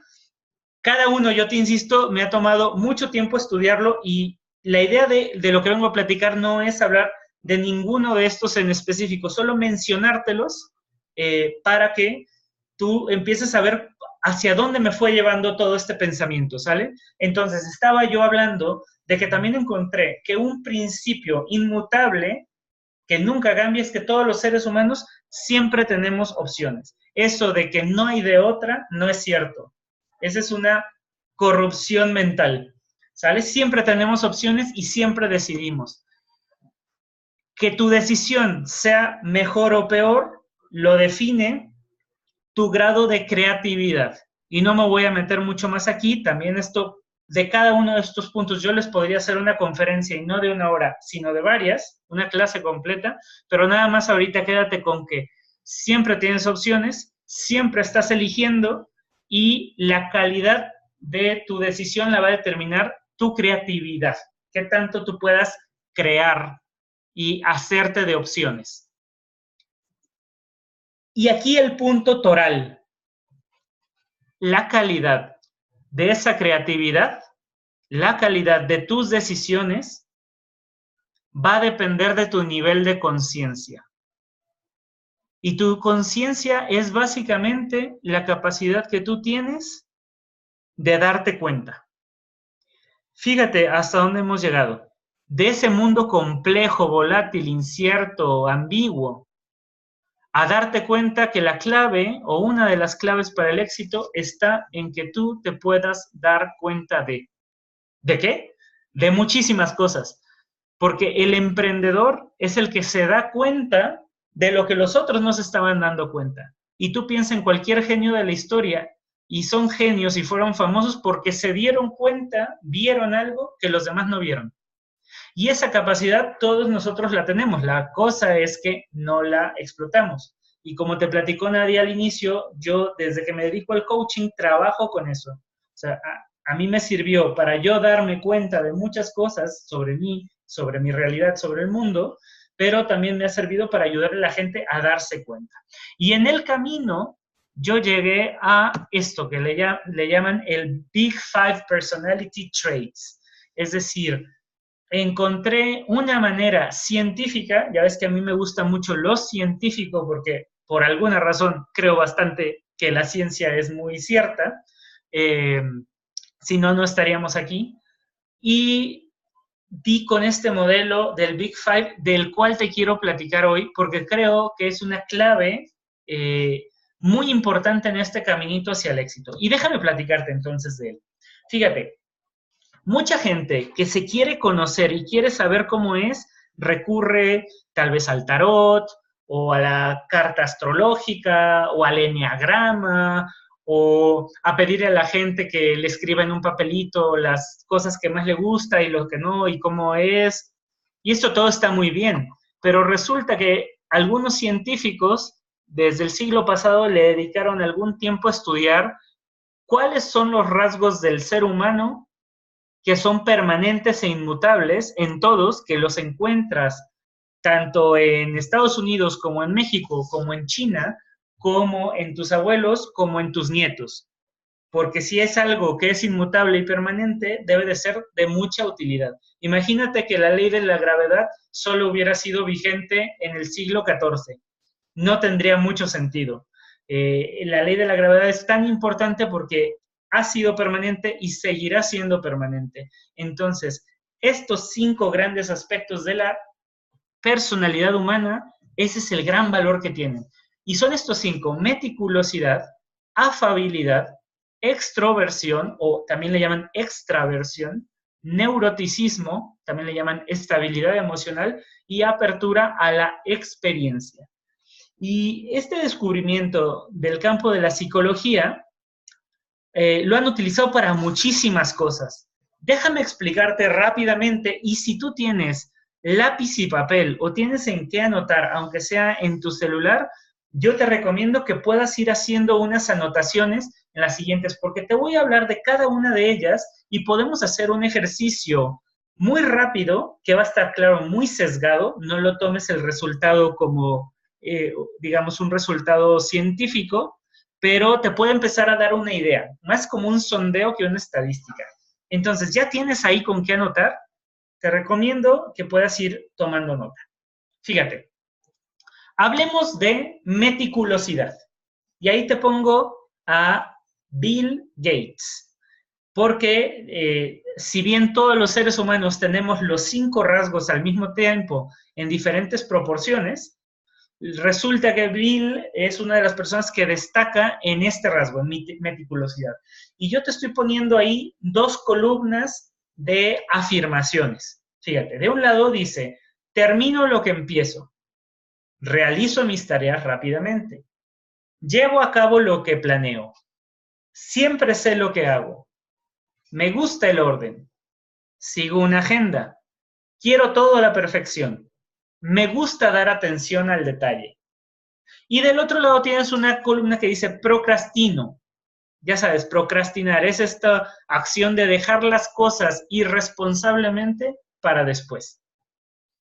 Speaker 2: cada uno, yo te insisto, me ha tomado mucho tiempo estudiarlo y la idea de lo que vengo a platicar no es hablar de ninguno de estos en específico, solo mencionártelos para que tú empieces a ver hacia dónde me fue llevando todo este pensamiento, ¿sale? Entonces, estaba yo hablando de que también encontré que un principio inmutable que nunca cambia es que todos los seres humanos siempre tenemos opciones. Eso de que no hay de otra no es cierto. Esa es una corrupción mental, ¿sale? Siempre tenemos opciones y siempre decidimos. Que tu decisión sea mejor o peor lo define tu grado de creatividad. Y no me voy a meter mucho más aquí, también esto, de cada uno de estos puntos, yo les podría hacer una conferencia, y no de 1 hora, sino de varias, una clase completa, pero nada más ahorita quédate con que siempre tienes opciones, siempre estás eligiendo, y la calidad de tu decisión la va a determinar tu creatividad, qué tanto tú puedas crear y hacerte de opciones. Y aquí el punto toral. La calidad de esa creatividad, la calidad de tus decisiones, va a depender de tu nivel de conciencia. Y tu conciencia es básicamente la capacidad que tú tienes de darte cuenta. Fíjate hasta dónde hemos llegado. De ese mundo complejo, volátil, incierto, ambiguo, a darte cuenta que la clave o una de las claves para el éxito está en que tú te puedas dar cuenta de. ¿De qué? De muchísimas cosas. Porque el emprendedor es el que se da cuenta de lo que los otros no se estaban dando cuenta. Y tú piensas en cualquier genio de la historia y son genios y fueron famosos porque se dieron cuenta, vieron algo que los demás no vieron. Y esa capacidad todos nosotros la tenemos, la cosa es que no la explotamos. Y como te platicó Nadia al inicio, yo desde que me dedico al coaching trabajo con eso. O sea, a mí me sirvió para yo darme cuenta de muchas cosas sobre mí, sobre mi realidad, sobre el mundo, pero también me ha servido para ayudar a la gente a darse cuenta. Y en el camino yo llegué a esto que le llaman el Big Five Personality Traits, es decir, encontré una manera científica, ya ves que a mí me gusta mucho lo científico porque por alguna razón creo bastante que la ciencia es muy cierta, si no, no estaríamos aquí, y di con este modelo del Big Five del cual te quiero platicar hoy porque creo que es una clave muy importante en este caminito hacia el éxito. Y déjame platicarte entonces de él. Fíjate, mucha gente que se quiere conocer y quiere saber cómo es, recurre tal vez al tarot, o a la carta astrológica, o al eneagrama, o a pedirle a la gente que le escriba en un papelito las cosas que más le gusta y lo que no, y cómo es. Y esto todo está muy bien, pero resulta que algunos científicos desde el siglo pasado le dedicaron algún tiempo a estudiar cuáles son los rasgos del ser humano que son permanentes e inmutables en todos, que los encuentras tanto en Estados Unidos como en México, como en China, como en tus abuelos, como en tus nietos. Porque si es algo que es inmutable y permanente, debe de ser de mucha utilidad. Imagínate que la ley de la gravedad solo hubiera sido vigente en el siglo XIV. No tendría mucho sentido. La ley de la gravedad es tan importante porque ha sido permanente y seguirá siendo permanente. Entonces, estos 5 grandes aspectos de la personalidad humana, ese es el gran valor que tienen. Y son estos 5: meticulosidad, afabilidad, extroversión, o también le llaman extraversión, neuroticismo, también le llaman estabilidad emocional, y apertura a la experiencia. Y este descubrimiento del campo de la psicología lo han utilizado para muchísimas cosas. Déjame explicarte rápidamente, y si tú tienes lápiz y papel o tienes en qué anotar, aunque sea en tu celular, yo te recomiendo que puedas ir haciendo unas anotaciones en las siguientes, porque te voy a hablar de cada una de ellas y podemos hacer un ejercicio muy rápido, que va a estar, claro, muy sesgado. No lo tomes el resultado como, digamos, un resultado científico, pero te puede empezar a dar una idea, más como un sondeo que una estadística. Entonces, ¿ya tienes ahí con qué anotar? Te recomiendo que puedas ir tomando nota. Fíjate, hablemos de meticulosidad. Y ahí te pongo a Bill Gates, porque si bien todos los seres humanos tenemos los 5 rasgos al mismo tiempo en diferentes proporciones, resulta que Bill es una de las personas que destaca en este rasgo, en meticulosidad. Y yo te estoy poniendo ahí 2 columnas de afirmaciones. Fíjate, de un lado dice, termino lo que empiezo, realizo mis tareas rápidamente, llevo a cabo lo que planeo, siempre sé lo que hago, me gusta el orden, sigo una agenda, quiero todo a la perfección, me gusta dar atención al detalle. Y del otro lado tienes una columna que dice procrastino. Ya sabes, procrastinar es esta acción de dejar las cosas irresponsablemente para después.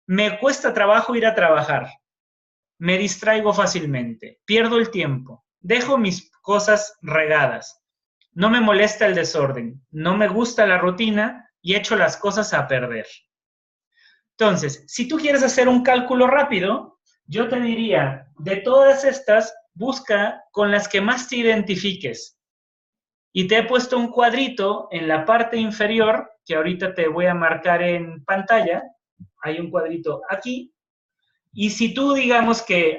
Speaker 2: Me cuesta trabajo ir a trabajar. Me distraigo fácilmente. Pierdo el tiempo. Dejo mis cosas regadas. No me molesta el desorden. No me gusta la rutina y echo las cosas a perder. Entonces, si tú quieres hacer un cálculo rápido, yo te diría, de todas estas, busca con las que más te identifiques. Y te he puesto un cuadrito en la parte inferior, que ahorita te voy a marcar en pantalla. Hay un cuadrito aquí. Y si tú digamos que,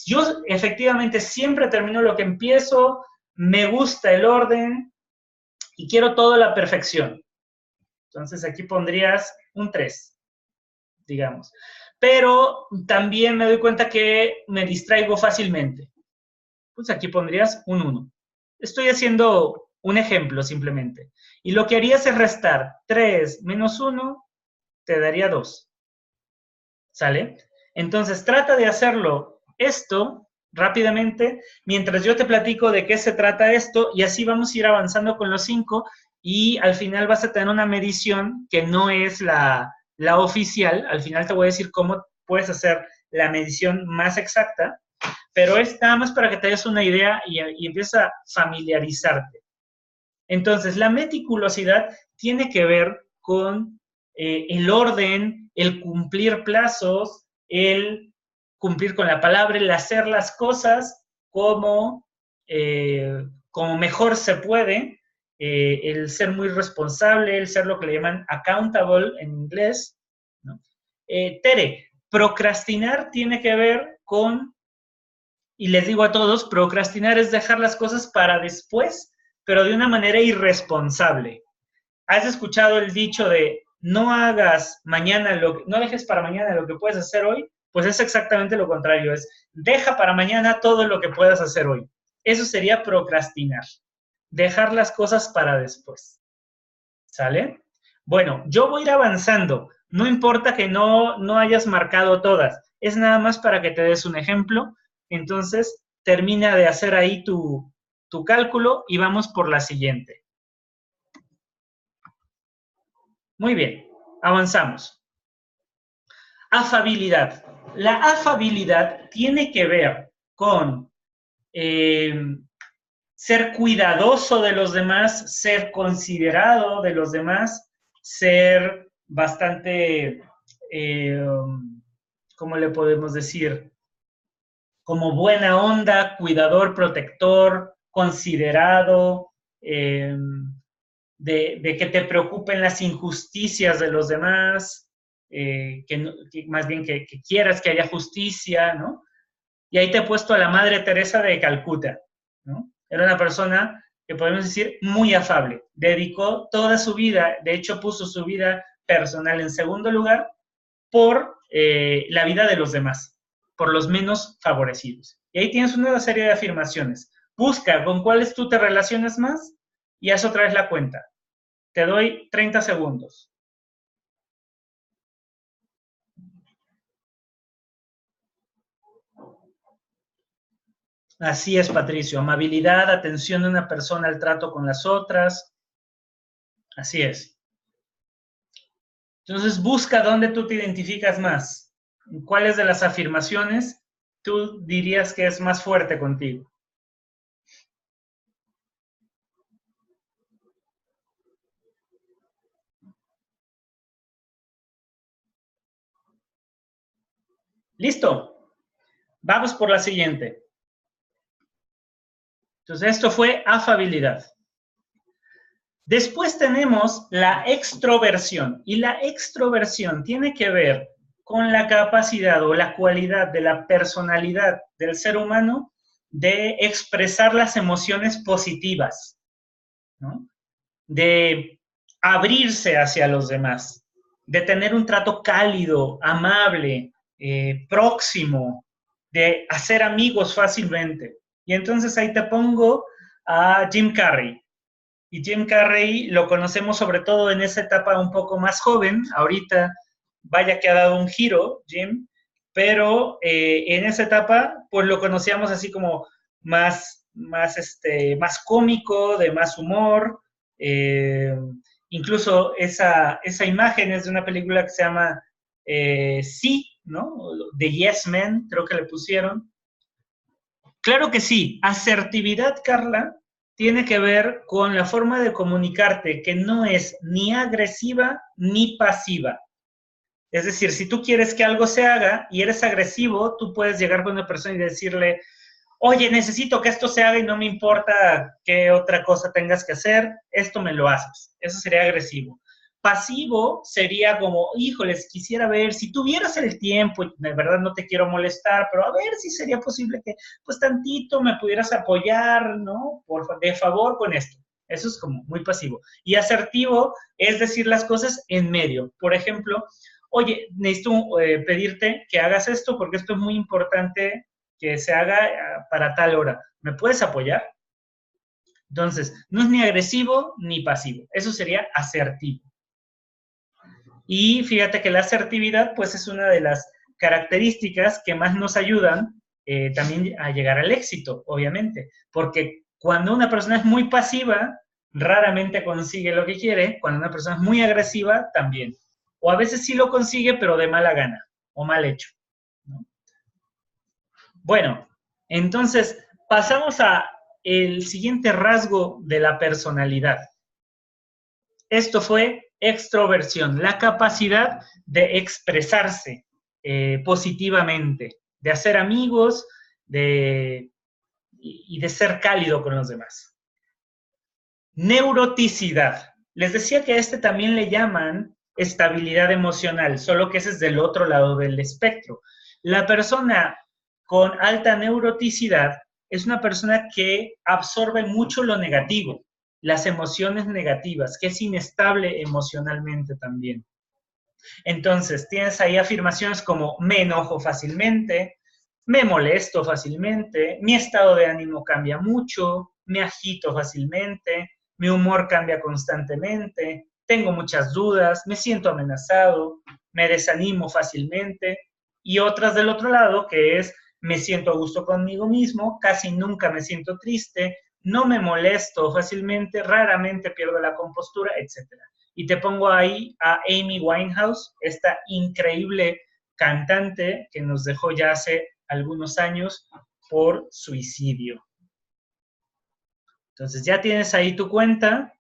Speaker 2: yo efectivamente siempre termino lo que empiezo, me gusta el orden y quiero todo a la perfección. Entonces aquí pondrías un 3, digamos. Pero también me doy cuenta que me distraigo fácilmente. Pues aquí pondrías un 1. Estoy haciendo un ejemplo simplemente. Y lo que harías es restar 3 menos 1, te daría 2. ¿Sale? Entonces trata de hacerlo esto rápidamente, mientras yo te platico de qué se trata esto, y así vamos a ir avanzando con los 5, y al final vas a tener una medición que no es la oficial. Al final te voy a decir cómo puedes hacer la medición más exacta, pero es nada más para que te des una idea y empieces a familiarizarte. Entonces, la meticulosidad tiene que ver con el orden, el cumplir plazos, el cumplir con la palabra, el hacer las cosas como mejor se puede, el ser muy responsable, el ser lo que le llaman accountable en inglés, ¿no? Tere, procrastinar tiene que ver con, y les digo a todos, procrastinar es dejar las cosas para después, pero de una manera irresponsable. ¿Has escuchado el dicho de no hagas mañana no dejes para mañana lo que puedes hacer hoy? Pues es exactamente lo contrario, es deja para mañana todo lo que puedas hacer hoy. Eso sería procrastinar, dejar las cosas para después. ¿Sale? Bueno, yo voy a ir avanzando. No importa que no hayas marcado todas, es nada más para que te des un ejemplo. Entonces, termina de hacer ahí tu cálculo y vamos por la siguiente. Muy bien, avanzamos. Afabilidad. La afabilidad tiene que ver con ser cuidadoso de los demás, ser considerado de los demás, ser bastante, ¿cómo le podemos decir? Como buena onda, cuidador, protector, considerado, de que te preocupen las injusticias de los demás, que más bien que quieras que haya justicia, ¿no? Y ahí te he puesto a la Madre Teresa de Calcuta, ¿no? Era una persona que podemos decir muy afable, dedicó toda su vida, de hecho puso su vida personal en segundo lugar por la vida de los demás, por los menos favorecidos. Y ahí tienes una serie de afirmaciones. Busca con cuáles tú te relacionas más y haz otra vez la cuenta. Te doy 30 segundos. Así es, Patricio. Amabilidad, atención de una persona al trato con las otras. Así es. Entonces, busca dónde tú te identificas más. ¿Cuáles de las afirmaciones tú dirías que es más fuerte contigo? ¿Listo? Vamos por la siguiente. Entonces, esto fue afabilidad. Después tenemos la extroversión, y la extroversión tiene que ver con la capacidad o la cualidad de la personalidad del ser humano de expresar las emociones positivas, ¿no? De abrirse hacia los demás, de tener un trato cálido, amable, próximo, de hacer amigos fácilmente. Y entonces ahí te pongo a Jim Carrey. Y Jim Carrey lo conocemos sobre todo en esa etapa un poco más joven. Ahorita, vaya que ha dado un giro, Jim, pero en esa etapa, pues lo conocíamos así como más cómico, de más humor. Eh, incluso esa imagen es de una película que se llama Sí, ¿no? The Yes Men, creo que le pusieron. Claro que sí. Asertividad, Carla, tiene que ver con la forma de comunicarte que no es ni agresiva ni pasiva. Es decir, si tú quieres que algo se haga y eres agresivo, tú puedes llegar con una persona y decirle, oye, necesito que esto se haga y no me importa qué otra cosa tengas que hacer, esto me lo haces. Eso sería agresivo. Pasivo sería como, híjoles, quisiera ver, si tuvieras el tiempo, de verdad no te quiero molestar, pero a ver si sería posible que, pues tantito me pudieras apoyar, ¿no? De favor con esto. Eso es como muy pasivo. Y asertivo es decir las cosas en medio. Por ejemplo, oye, necesito pedirte que hagas esto porque esto es muy importante que se haga para tal hora. ¿Me puedes apoyar? Entonces, no es ni agresivo ni pasivo. Eso sería asertivo. Y fíjate que la asertividad, pues, es una de las características que más nos ayudan también a llegar al éxito, obviamente. Porque cuando una persona es muy pasiva, raramente consigue lo que quiere. Cuando una persona es muy agresiva, también. O a veces sí lo consigue, pero de mala gana o mal hecho, ¿no? Bueno, entonces pasamos a el siguiente rasgo de la personalidad. Esto fue extroversión, la capacidad de expresarse positivamente, de hacer amigos y de ser cálido con los demás. Neuroticidad. Les decía que a este también le llaman estabilidad emocional, solo que ese es del otro lado del espectro. La persona con alta neuroticidad es una persona que absorbe mucho lo negativo, las emociones negativas, que es inestable emocionalmente también. Entonces, tienes ahí afirmaciones como me enojo fácilmente, me molesto fácilmente, mi estado de ánimo cambia mucho, me agito fácilmente, mi humor cambia constantemente, tengo muchas dudas, me siento amenazado, me desanimo fácilmente, y otras del otro lado, que es me siento a gusto conmigo mismo, casi nunca me siento triste, no me molesto fácilmente, raramente pierdo la compostura, etc. Y te pongo ahí a Amy Winehouse, esta increíble cantante que nos dejó ya hace algunos años por suicidio. Entonces ya tienes ahí tu cuenta.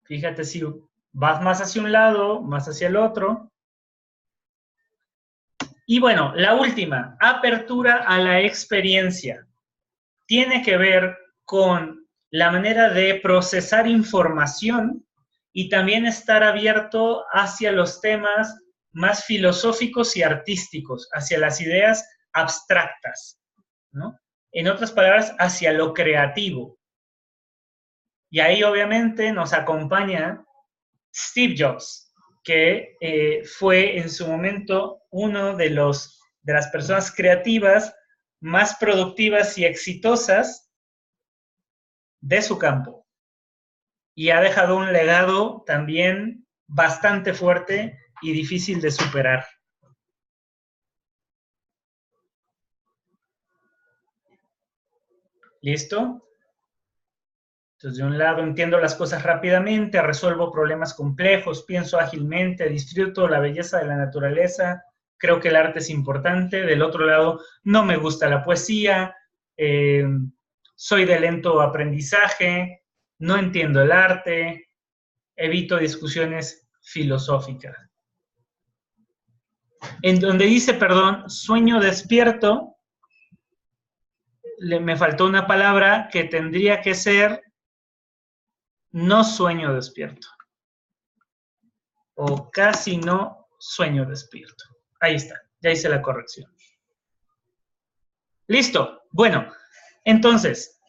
Speaker 2: Fíjate si vas más hacia un lado, más hacia el otro. Y bueno, la última, apertura a la experiencia. Tiene que ver con la manera de procesar información y también estar abierto hacia los temas más filosóficos y artísticos, hacia las ideas abstractas, ¿no? En otras palabras, hacia lo creativo. Y ahí obviamente nos acompaña Steve Jobs, que fue en su momento uno de los de las personas creativas más productivas y exitosas de su campo. Y ha dejado un legado también bastante fuerte y difícil de superar. ¿Listo? Entonces, de un lado, entiendo las cosas rápidamente, resuelvo problemas complejos, pienso ágilmente, disfruto la belleza de la naturaleza, creo que el arte es importante. Del otro lado, no me gusta la poesía, soy de lento aprendizaje, no entiendo el arte, evito discusiones filosóficas. En donde dice, perdón, sueño despierto, me faltó una palabra que tendría que ser no sueño despierto. O casi no sueño despierto. Ahí está, ya hice la corrección. Listo. Bueno, entonces,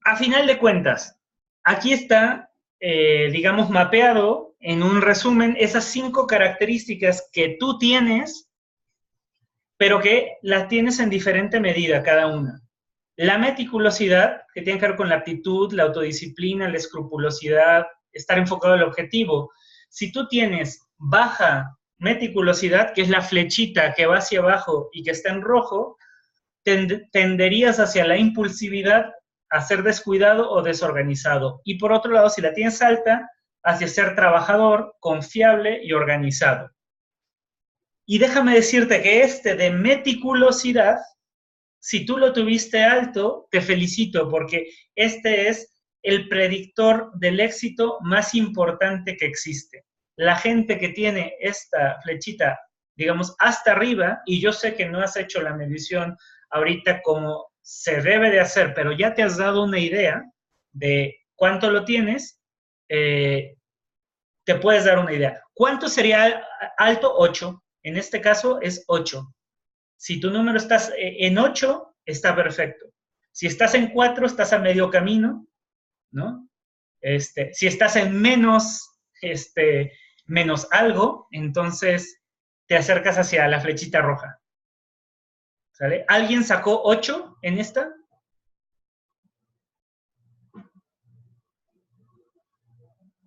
Speaker 2: a final de cuentas, aquí está, digamos, mapeado en un resumen esas 5 características que tú tienes, pero que las tienes en diferente medida cada una. La meticulosidad, que tiene que ver con la aptitud, la autodisciplina, la escrupulosidad, estar enfocado en el objetivo. Si tú tienes baja meticulosidad, que es la flechita que va hacia abajo y que está en rojo, tenderías hacia la impulsividad, a ser descuidado o desorganizado. Y por otro lado, si la tienes alta, hacia ser trabajador, confiable y organizado. Y déjame decirte que de meticulosidad, si tú lo tuviste alto, te felicito, porque este es el predictor del éxito más importante que existe. La gente que tiene esta flechita, digamos, hasta arriba, y yo sé que no has hecho la medición ahorita como se debe de hacer, pero ya te has dado una idea de cuánto lo tienes, te puedes dar una idea. ¿Cuánto sería alto? 8. En este caso es 8. Si tu número estás en 8, está perfecto. Si estás en 4, estás a medio camino, ¿no? Si estás en menos algo, entonces te acercas hacia la flechita roja. ¿Sale? ¿Alguien sacó 8 en esta?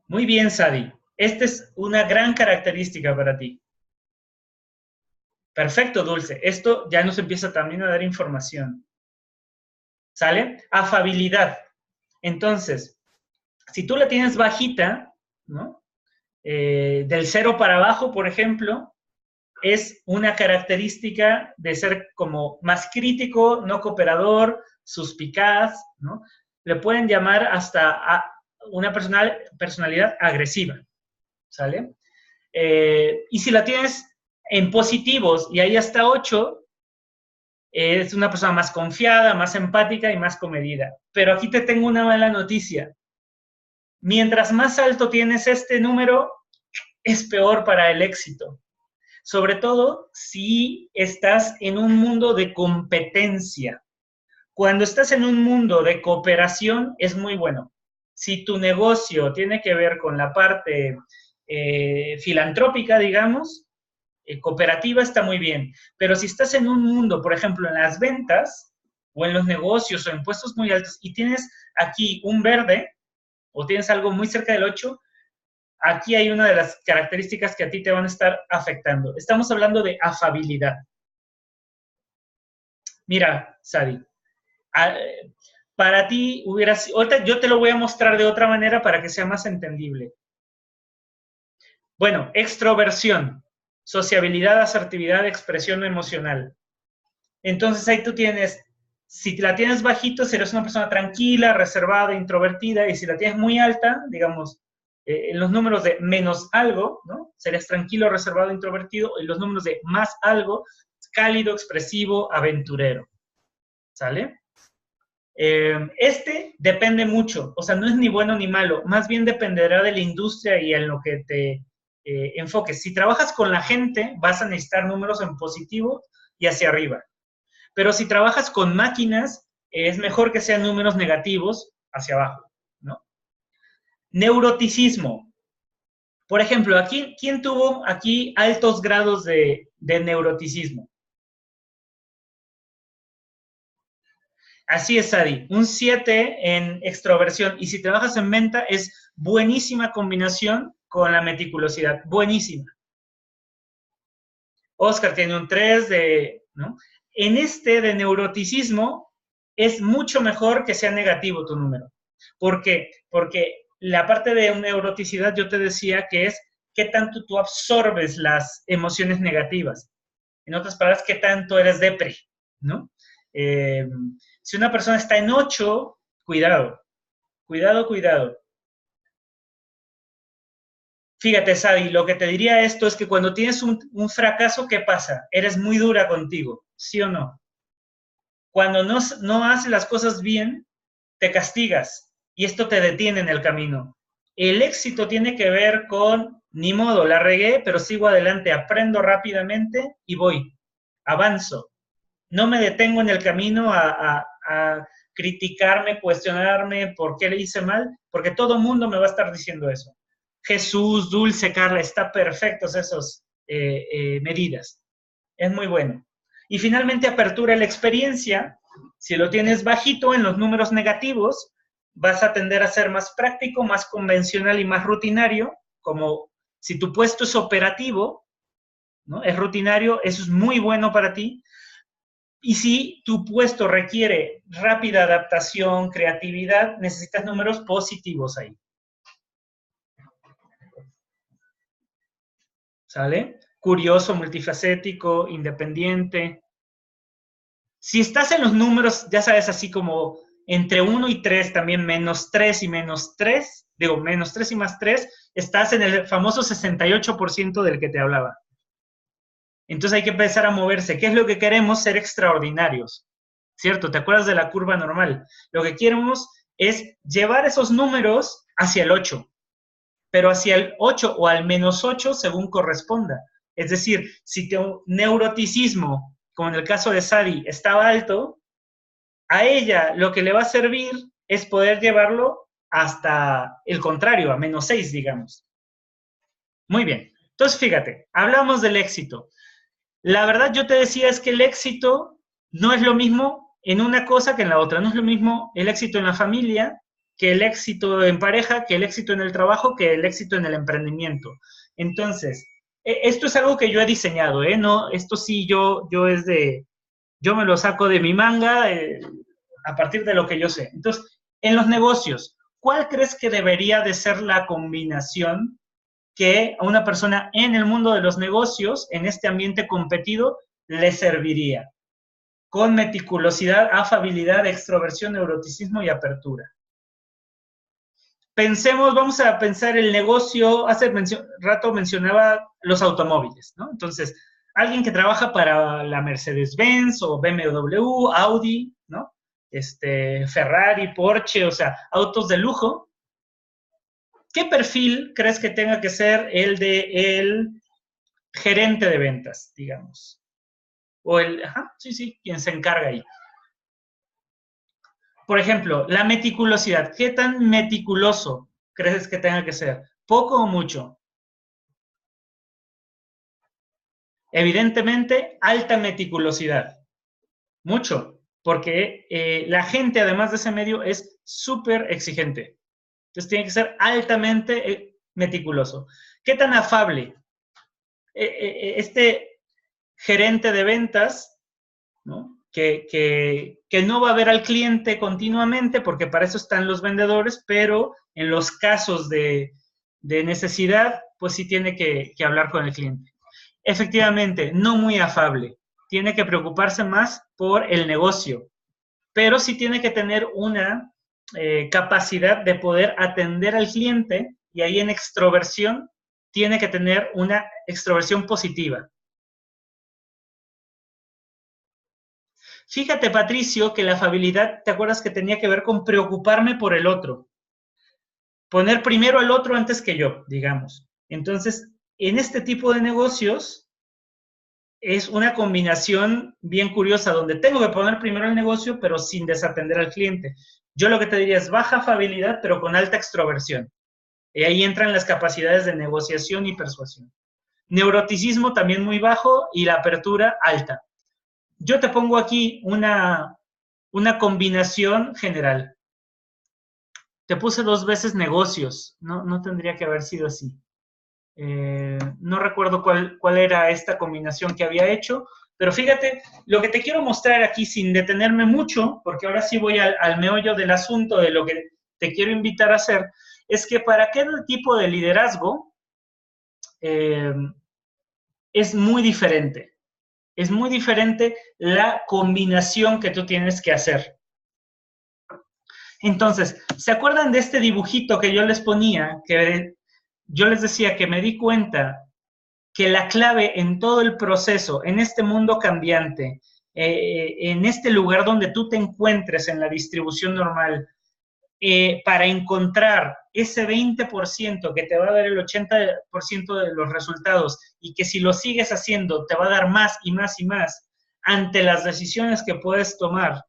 Speaker 2: Muy bien, Sadi. Esta es una gran característica para ti. Perfecto, Dulce. Esto ya nos empieza también a dar información. ¿Sale? Afabilidad. Entonces, si tú la tienes bajita, ¿no? Del 0 para abajo, por ejemplo, es una característica de ser como más crítico, no cooperador, suspicaz, ¿no? Le pueden llamar hasta a una personalidad agresiva, ¿sale? Y si la tienes en positivos y ahí hasta 8, es una persona más confiada, más empática y más comedida. Pero aquí te tengo una mala noticia. Mientras más alto tienes este número, es peor para el éxito. Sobre todo si estás en un mundo de competencia. Cuando estás en un mundo de cooperación, es muy bueno. Si tu negocio tiene que ver con la parte filantrópica, digamos, cooperativa, está muy bien. Pero si estás en un mundo, por ejemplo, en las ventas, o en los negocios, o en puestos muy altos, y tienes aquí un verde, o tienes algo muy cerca del 8, aquí hay una de las características que a ti te van a estar afectando. Estamos hablando de afabilidad. Mira, Sadi, para ti hubiera sido, ahorita yo te lo voy a mostrar de otra manera para que sea más entendible. Bueno, extroversión, sociabilidad, asertividad, expresión emocional. Entonces ahí tú tienes, si la tienes bajito, serás una persona tranquila, reservada, introvertida, y si la tienes muy alta, digamos, en los números de menos algo, ¿no? Serías tranquilo, reservado, introvertido, y los números de más algo, cálido, expresivo, aventurero. ¿Sale? Depende mucho, o sea, no es ni bueno ni malo, más bien dependerá de la industria y en lo que te enfoques. Si trabajas con la gente, vas a necesitar números en positivo y hacia arriba. Pero si trabajas con máquinas, es mejor que sean números negativos hacia abajo, ¿no? Neuroticismo. Por ejemplo, ¿quién tuvo aquí altos grados de neuroticismo? Así es, Adi. Un 7 en extroversión. Y si trabajas en venta, es buenísima combinación con la meticulosidad. Buenísima. Oscar tiene un 3 de, ¿no? En este de neuroticismo es mucho mejor que sea negativo tu número. ¿Por qué? Porque la parte de neuroticidad yo te decía que es qué tanto tú absorbes las emociones negativas. En otras palabras, qué tanto eres depre, ¿no? Si una persona está en 8, cuidado, cuidado, cuidado. Fíjate, Sadi, lo que te diría esto es que cuando tienes un fracaso, ¿qué pasa? Eres muy dura contigo, ¿sí o no? Cuando no haces las cosas bien, te castigas y esto te detiene en el camino. El éxito tiene que ver con, ni modo, la regué, pero sigo adelante, aprendo rápidamente y voy, avanzo. No me detengo en el camino a criticarme, cuestionarme por qué le hice mal, porque todo el mundo me va a estar diciendo eso. Jesús, Dulce, Carla, está perfectos esas medidas. Es muy bueno. Y finalmente, apertura la experiencia. Si lo tienes bajito en los números negativos, vas a tender a ser más práctico, más convencional y más rutinario, como si tu puesto es operativo, ¿no? Es rutinario, eso es muy bueno para ti. Y si tu puesto requiere rápida adaptación, creatividad, necesitas números positivos ahí. ¿Sale? Curioso, multifacético, independiente. Si estás en los números, ya sabes, así como entre 1 y 3, también menos 3 y menos 3, digo, menos 3 y más 3, estás en el famoso 68% del que te hablaba. Entonces hay que empezar a moverse. ¿Qué es lo que queremos? Ser extraordinarios, ¿cierto? ¿Te acuerdas de la curva normal? Lo que queremos es llevar esos números hacia el 8, pero hacia el 8 o al menos 8 según corresponda. Es decir, si tu neuroticismo, como en el caso de Sadi, estaba alto, a ella lo que le va a servir es poder llevarlo hasta el contrario, a menos 6, digamos. Muy bien. Entonces, fíjate, hablamos del éxito. La verdad yo te decía es que el éxito no es lo mismo en una cosa que en la otra. No es lo mismo el éxito en la familia que el éxito en pareja, que el éxito en el trabajo, que el éxito en el emprendimiento. Entonces, esto es algo que yo he diseñado, ¿eh? No, esto sí yo me lo saco de mi manga a partir de lo que yo sé. Entonces, en los negocios, ¿cuál crees que debería de ser la combinación que a una persona en el mundo de los negocios, en este ambiente competido, le serviría? Con meticulosidad, afabilidad, extroversión, neuroticismo y apertura. Pensemos, vamos a pensar el negocio, hace rato mencionaba los automóviles, ¿no? Entonces, alguien que trabaja para la Mercedes-Benz o BMW, Audi, ¿no? Ferrari, Porsche, o sea, autos de lujo. ¿Qué perfil crees que tenga que ser el de el gerente de ventas, digamos? O quien se encarga ahí. Por ejemplo, la meticulosidad. ¿Qué tan meticuloso crees que tenga que ser? ¿Poco o mucho? Evidentemente, alta meticulosidad. Mucho, porque la gente, además de ese medio, es súper exigente. Entonces, tiene que ser altamente meticuloso. ¿Qué tan afable? Este gerente de ventas, ¿no? Que no va a ver al cliente continuamente, porque para eso están los vendedores, pero en los casos de necesidad, pues sí tiene que hablar con el cliente. Efectivamente, no muy afable. Tiene que preocuparse más por el negocio, pero sí tiene que tener una capacidad de poder atender al cliente, y ahí en extroversión tiene que tener una extroversión positiva. Fíjate, Patricio, que la afabilidad, ¿te acuerdas que tenía que ver con preocuparme por el otro? Poner primero al otro antes que yo, digamos. Entonces, en este tipo de negocios es una combinación bien curiosa, donde tengo que poner primero el negocio, pero sin desatender al cliente. Yo lo que te diría es baja afabilidad, pero con alta extroversión. Y ahí entran las capacidades de negociación y persuasión. Neuroticismo también muy bajo y la apertura alta. Yo te pongo aquí una una combinación general. Te puse 2 veces negocios, no tendría que haber sido así. No recuerdo cuál era esta combinación que había hecho, pero fíjate, lo que te quiero mostrar aquí sin detenerme mucho, porque ahora sí voy al meollo del asunto de lo que te quiero invitar a hacer, es que para cada tipo de liderazgo es muy diferente. Es muy diferente la combinación que tú tienes que hacer. Entonces, ¿se acuerdan de este dibujito que yo les ponía? Que yo les decía que me di cuenta que la clave en todo el proceso, en este mundo cambiante, en este lugar donde tú te encuentres en la distribución normal, para encontrar ese 20% que te va a dar el 80% de los resultados y que si lo sigues haciendo te va a dar más y más y más ante las decisiones que puedes tomar,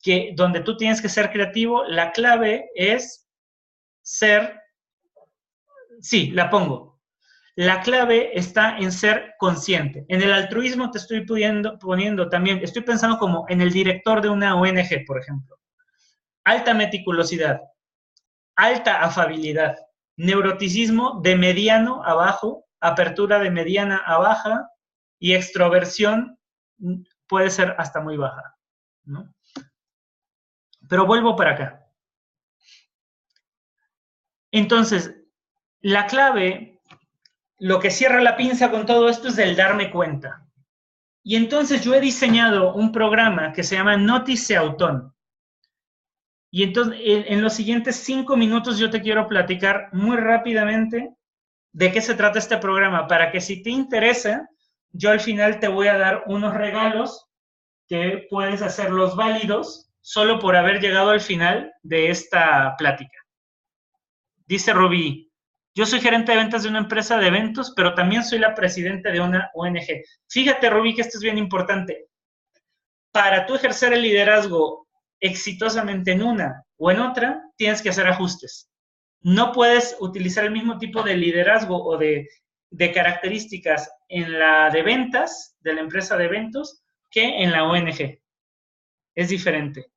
Speaker 2: que donde tú tienes que ser creativo, la clave es ser, sí, la pongo. La clave está en ser consciente. En el altruismo te estoy poniendo también, estoy pensando como en el director de una ONG, por ejemplo. Alta meticulosidad, alta afabilidad, neuroticismo de mediano a bajo, apertura de mediana a baja y extroversión puede ser hasta muy baja, ¿no? Pero vuelvo para acá. Entonces, la clave, lo que cierra la pinza con todo esto es el darme cuenta. Y entonces yo he diseñado un programa que se llama Notice Auton. Y entonces en los siguientes 5 minutos yo te quiero platicar muy rápidamente de qué se trata este programa, para que si te interesa, yo al final te voy a dar unos regalos que puedes hacerlos válidos solo por haber llegado al final de esta plática. Dice Rubí, yo soy gerente de ventas de una empresa de eventos, pero también soy la presidenta de una ONG. Fíjate, Rubí, que esto es bien importante. Para tú ejercer el liderazgo exitosamente en una o en otra, tienes que hacer ajustes. No puedes utilizar el mismo tipo de liderazgo o de características en la de ventas, de la empresa de eventos, que en la ONG. Es diferente.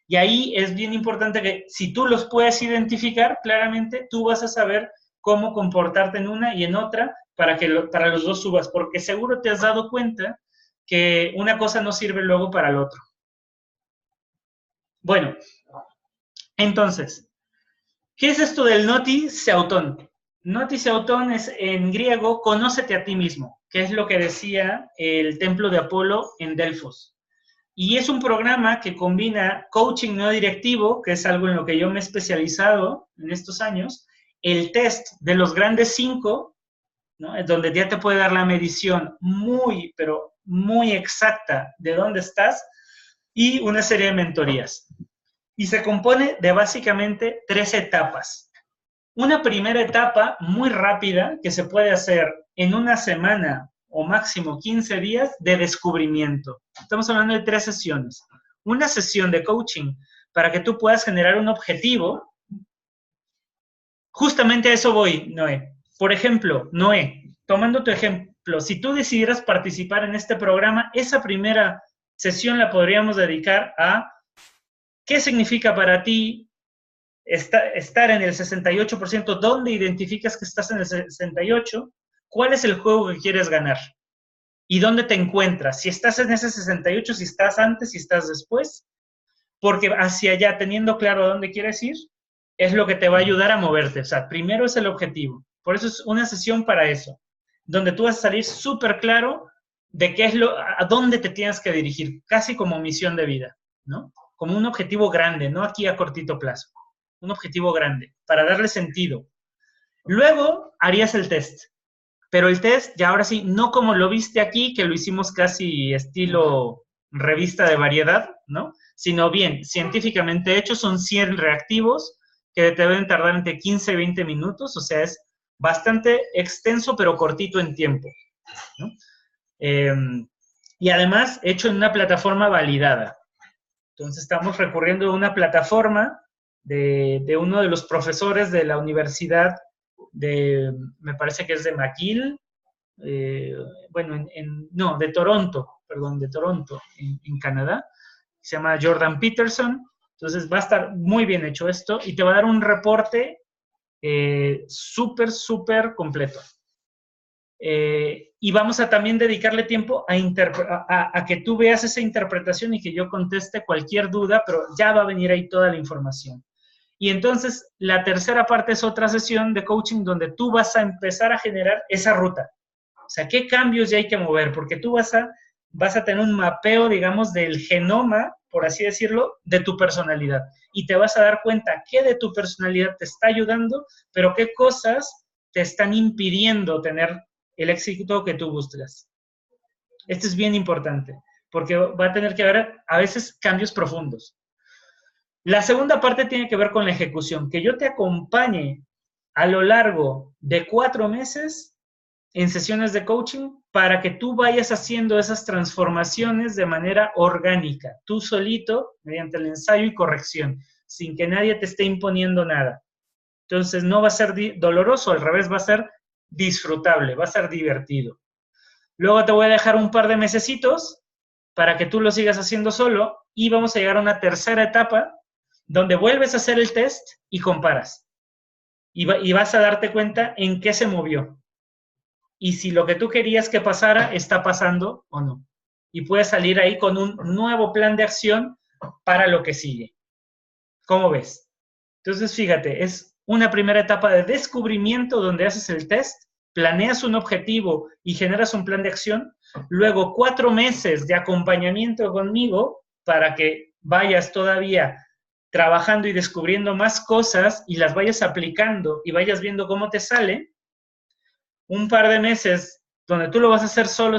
Speaker 2: Y ahí es bien importante que si tú los puedes identificar claramente, tú vas a saber cómo comportarte en una y en otra para los dos subas, porque seguro te has dado cuenta que una cosa no sirve luego para el otro. Bueno, entonces, ¿qué es esto del Notice Auton? Notice Auton es en griego, conócete a ti mismo, que es lo que decía el templo de Apolo en Delfos. Y es un programa que combina coaching no directivo, que es algo en lo que yo me he especializado en estos años, el test de los grandes 5, ¿no? Donde ya te puede dar la medición muy, pero muy exacta de dónde estás, y una serie de mentorías. Y se compone de básicamente 3 etapas. Una primera etapa muy rápida que se puede hacer en una semana o máximo 15 días de descubrimiento. Estamos hablando de 3 sesiones. Una sesión de coaching para que tú puedas generar un objetivo. Justamente a eso voy, Noé. Por ejemplo, Noé, tomando tu ejemplo, si tú decidieras participar en este programa, esa primera sesión la podríamos dedicar a qué significa para ti estar en el 68%, ¿dónde identificas que estás en el 68%? ¿Cuál es el juego que quieres ganar? ¿Y dónde te encuentras? Si estás en ese 68%, si estás antes, si estás después, porque hacia allá, teniendo claro a dónde quieres ir, es lo que te va a ayudar a moverte. O sea, primero es el objetivo. Por eso es una sesión para eso, donde tú vas a salir súper claro de qué es a dónde te tienes que dirigir, casi como misión de vida, ¿no? Como un objetivo grande, no aquí a cortito plazo. Un objetivo grande, para darle sentido. Luego harías el test, pero el test ya ahora sí, no como lo viste aquí, que lo hicimos casi estilo revista de variedad, ¿no? Sino bien, científicamente hecho, son 100 reactivos que te deben tardar entre 15 y 20 minutos, o sea, es bastante extenso, pero cortito en tiempo, ¿no? Y además, hecho en una plataforma validada. Entonces, estamos recurriendo a una plataforma de uno de los profesores de la universidad me parece que es de McGill, bueno, no, de Toronto, perdón, de Toronto, en Canadá. se llama Jordan Peterson. Entonces va a estar muy bien hecho esto y te va a dar un reporte súper, súper completo. Y vamos a también dedicarle tiempo a que tú veas esa interpretación y que yo conteste cualquier duda, pero ya va a venir ahí toda la información. Y entonces la tercera parte es otra sesión de coaching donde tú vas a empezar a generar esa ruta. O sea, ¿qué cambios ya hay que mover? Porque tú vas a tener un mapeo, digamos, del genoma, por así decirlo, de tu personalidad. Y te vas a dar cuenta qué de tu personalidad te está ayudando, pero qué cosas te están impidiendo tener el éxito que tú buscas. Esto es bien importante, porque va a tener que haber a veces cambios profundos. La segunda parte tiene que ver con la ejecución, que yo te acompañe a lo largo de 4 meses en sesiones de coaching para que tú vayas haciendo esas transformaciones de manera orgánica, tú solito, mediante el ensayo y corrección, sin que nadie te esté imponiendo nada. Entonces no va a ser doloroso, al revés, va a ser disfrutable, va a ser divertido. Luego te voy a dejar un par de mesecitos para que tú lo sigas haciendo solo y vamos a llegar a una tercera etapa donde vuelves a hacer el test y comparas. Y vas a darte cuenta en qué se movió. Y si lo que tú querías que pasara está pasando o no. Y puedes salir ahí con un nuevo plan de acción para lo que sigue. ¿Cómo ves? Entonces, fíjate, es una primera etapa de descubrimiento donde haces el test, planeas un objetivo y generas un plan de acción. Luego, 4 meses de acompañamiento conmigo para que vayas todavía trabajando y descubriendo más cosas y las vayas aplicando y vayas viendo cómo te sale. Un par de meses donde tú lo vas a hacer solo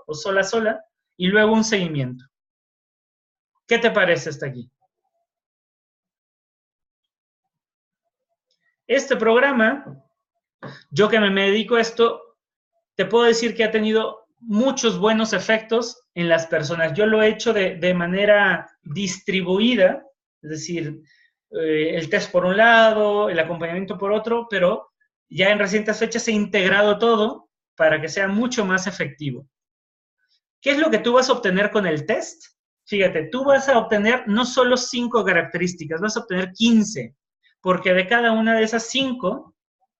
Speaker 2: o sola, y luego un seguimiento. ¿Qué te parece hasta aquí? Este programa, yo que me dedico a esto, te puedo decir que ha tenido muchos buenos efectos en las personas. Yo lo he hecho de manera distribuida, es decir, el test por un lado, el acompañamiento por otro, pero ya en recientes fechas he integrado todo para que sea mucho más efectivo. ¿Qué es lo que tú vas a obtener con el test? Fíjate, tú vas a obtener no solo 5 características, vas a obtener 15, porque de cada una de esas 5,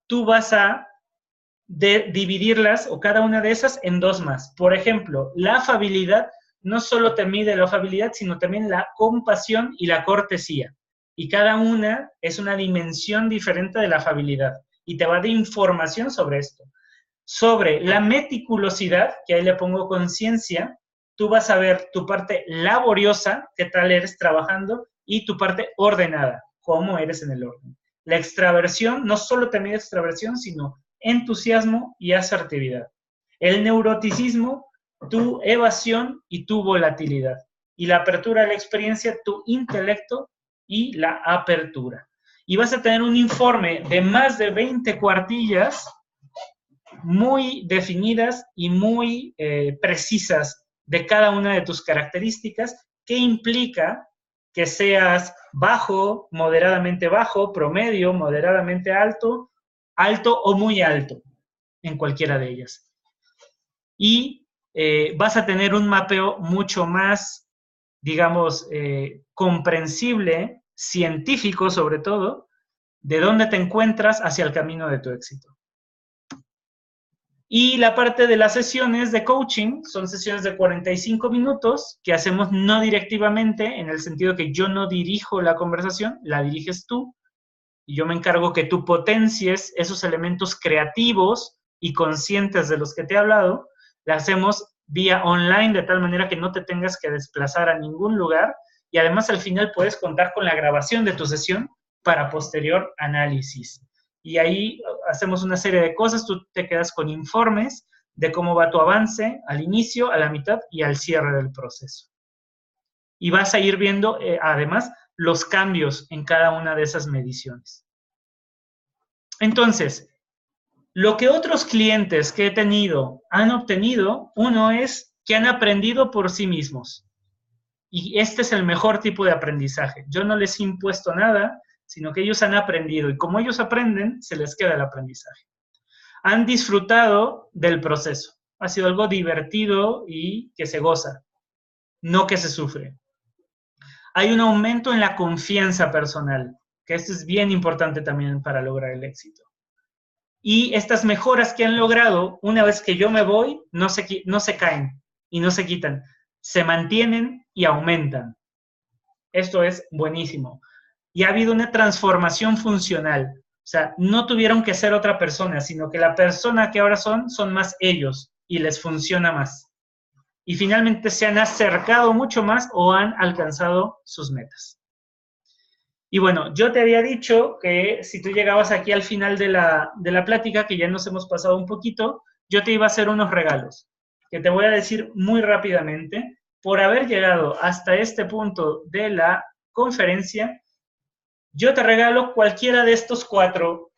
Speaker 2: tú vas a dividirlas, o cada una de esas, en 2 más. Por ejemplo, la afabilidad no solo te mide la afabilidad, sino también la compasión y la cortesía. Y cada una es una dimensión diferente de la afabilidad. Y te va a dar información sobre esto. Sobre la meticulosidad, que ahí le pongo conciencia, tú vas a ver tu parte laboriosa, qué tal eres trabajando, y tu parte ordenada, cómo eres en el orden. La extraversión, no solo te mide extraversión, sino entusiasmo y asertividad. El neuroticismo, tu evasión y tu volatilidad. Y la apertura de la experiencia, tu intelecto y la apertura. Y vas a tener un informe de más de 20 cuartillas muy definidas y muy precisas de cada una de tus características, que implica que seas bajo, moderadamente bajo, promedio, moderadamente alto, alto o muy alto, en cualquiera de ellas. Y vas a tener un mapeo mucho más, digamos, comprensible, científico sobre todo, de dónde te encuentras hacia el camino de tu éxito. Y la parte de las sesiones de coaching son sesiones de 45 minutos que hacemos no directivamente, en el sentido que yo no dirijo la conversación, la diriges tú, y yo me encargo que tú potencies esos elementos creativos y conscientes de los que te he hablado. La hacemos vía online, de tal manera que no te tengas que desplazar a ningún lugar, y además al final puedes contar con la grabación de tu sesión para posterior análisis. Y ahí hacemos una serie de cosas, tú te quedas con informes de cómo va tu avance al inicio, a la mitad y al cierre del proceso. Y vas a ir viendo, además, los cambios en cada una de esas mediciones. Entonces, lo que otros clientes que he tenido han obtenido, uno es que han aprendido por sí mismos. Y este es el mejor tipo de aprendizaje. Yo no les he impuesto nada, sino que ellos han aprendido. Y como ellos aprenden, se les queda el aprendizaje. Han disfrutado del proceso. Ha sido algo divertido y que se goza, no que se sufre. hay un aumento en la confianza personal, que esto es bien importante también para lograr el éxito. Y estas mejoras que han logrado, una vez que yo me voy, no se caen y no se quitan, se mantienen y aumentan. Esto es buenísimo. Y ha habido una transformación funcional. O sea, no tuvieron que ser otra persona, sino que la persona que ahora son más ellos y les funciona más. Y finalmente se han acercado mucho más o han alcanzado sus metas. Y bueno, yo te había dicho que si tú llegabas aquí al final de la plática, que ya nos hemos pasado un poquito, yo te iba a hacer unos regalos, que te voy a decir muy rápidamente. Por haber llegado hasta este punto de la conferencia, yo te regalo cualquiera de estos 4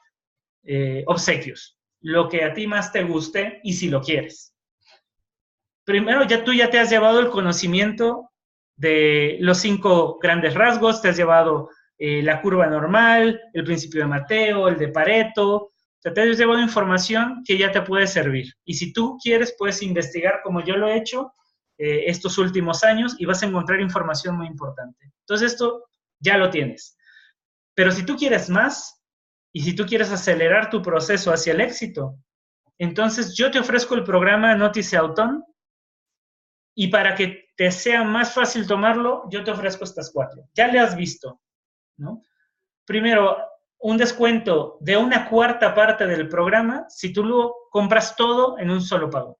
Speaker 2: obsequios, lo que a ti más te guste y si lo quieres. Primero, tú ya te has llevado el conocimiento de los 5 grandes rasgos, te has llevado la curva normal, el principio de Mateo, el de Pareto, o sea, te has llevado información que ya te puede servir. Y si tú quieres, puedes investigar como yo lo he hecho estos últimos años y vas a encontrar información muy importante. Entonces esto ya lo tienes. Pero si tú quieres más y si tú quieres acelerar tu proceso hacia el éxito, entonces yo te ofrezco el programa Notice Auton y para que te sea más fácil tomarlo, yo te ofrezco estas 4. Ya le has visto, ¿no? Primero, un descuento de 1/4 parte del programa si tú lo compras todo en un solo pago.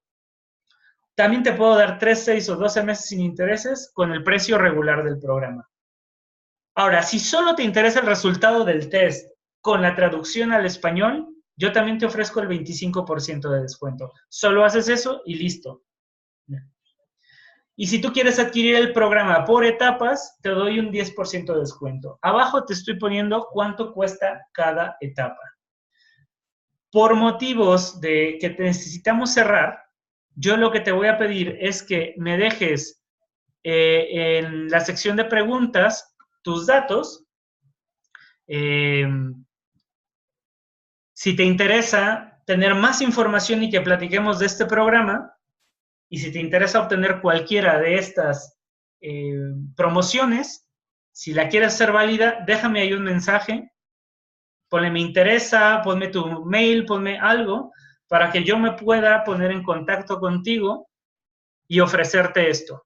Speaker 2: También te puedo dar 3, 6 o 12 meses sin intereses con el precio regular del programa. Ahora, si solo te interesa el resultado del test con la traducción al español, yo también te ofrezco el 25% de descuento. Solo haces eso y listo. Y si tú quieres adquirir el programa por etapas, te doy un 10% de descuento. Abajo te estoy poniendo cuánto cuesta cada etapa. Por motivos de que necesitamos cerrar, yo lo que te voy a pedir es que me dejes en la sección de preguntas tus datos. Si te interesa tener más información y que platiquemos de este programa, y si te interesa obtener cualquiera de estas promociones, si la quieres hacer válida, déjame ahí un mensaje, ponle me interesa, ponme tu mail, ponme algo, para que yo me pueda poner en contacto contigo y ofrecerte esto.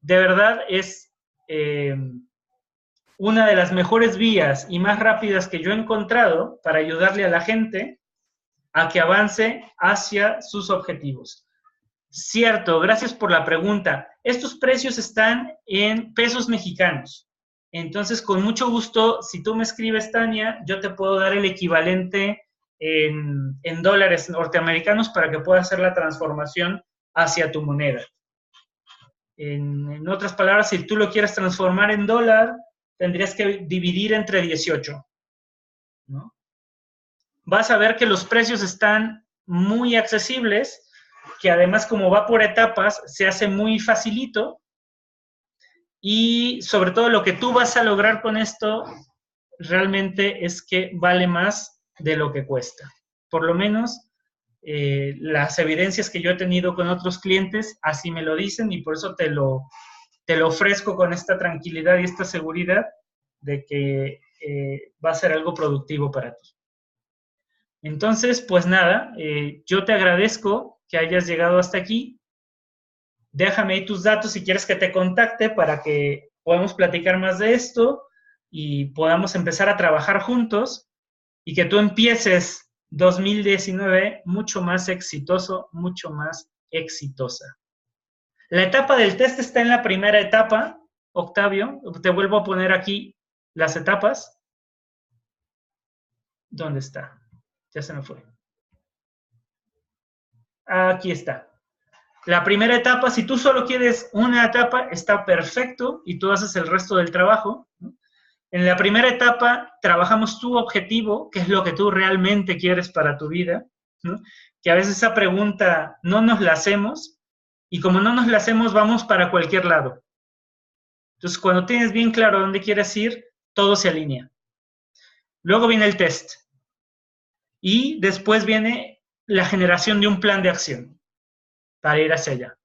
Speaker 2: De verdad es una de las mejores vías y más rápidas que yo he encontrado para ayudarle a la gente a que avance hacia sus objetivos. Cierto, gracias por la pregunta. Estos precios están en pesos mexicanos. Entonces, con mucho gusto, si tú me escribes, Tania, yo te puedo dar el equivalente en dólares norteamericanos para que puedas hacer la transformación hacia tu moneda. En otras palabras, si tú lo quieres transformar en dólar, tendrías que dividir entre 18, ¿no? Vas a ver que los precios están muy accesibles, que además como va por etapas, se hace muy facilito y sobre todo lo que tú vas a lograr con esto realmente es que vale más de lo que cuesta. Por lo menos las evidencias que yo he tenido con otros clientes así me lo dicen y por eso te lo ofrezco con esta tranquilidad y esta seguridad de que va a ser algo productivo para ti. Entonces, pues nada, yo te agradezco que hayas llegado hasta aquí. Déjame ahí tus datos si quieres que te contacte para que podamos platicar más de esto y podamos empezar a trabajar juntos y que tú empieces 2019 mucho más exitoso, mucho más exitosa. La etapa del test está en la primera etapa, Octavio. Te vuelvo a poner aquí las etapas. ¿Dónde está? Ya se me fue. Aquí está. La primera etapa, si tú solo quieres una etapa, está perfecto y tú haces el resto del trabajo, ¿no? En la primera etapa trabajamos tu objetivo, que es lo que tú realmente quieres para tu vida, ¿no? Que a veces esa pregunta no nos la hacemos y como no nos la hacemos vamos para cualquier lado. Entonces, cuando tienes bien claro dónde quieres ir, todo se alinea. Luego viene el test y después viene la generación de un plan de acción para ir hacia allá.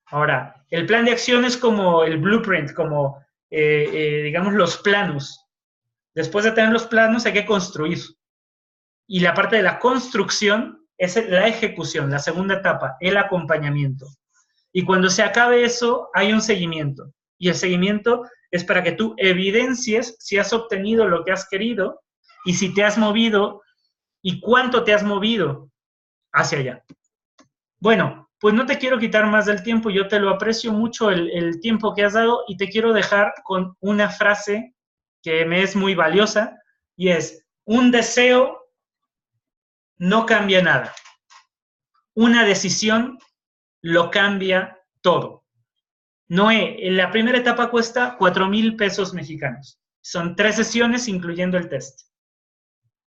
Speaker 2: Ahora, el plan de acción es como el blueprint, como, digamos, los planos. Después de tener los planos hay que construir. Y la parte de la construcción es la ejecución, la segunda etapa, el acompañamiento. Y cuando se acabe eso, hay un seguimiento. Y el seguimiento es para que tú evidencies si has obtenido lo que has querido y si te has movido y cuánto te has movido hacia allá. Bueno, pues no te quiero quitar más del tiempo, yo te lo aprecio mucho el tiempo que has dado y te quiero dejar con una frase que me es muy valiosa y es: un deseo no cambia nada. Una decisión lo cambia todo. Noé, la primera etapa cuesta 4,000 pesos mexicanos. Son 3 sesiones incluyendo el test.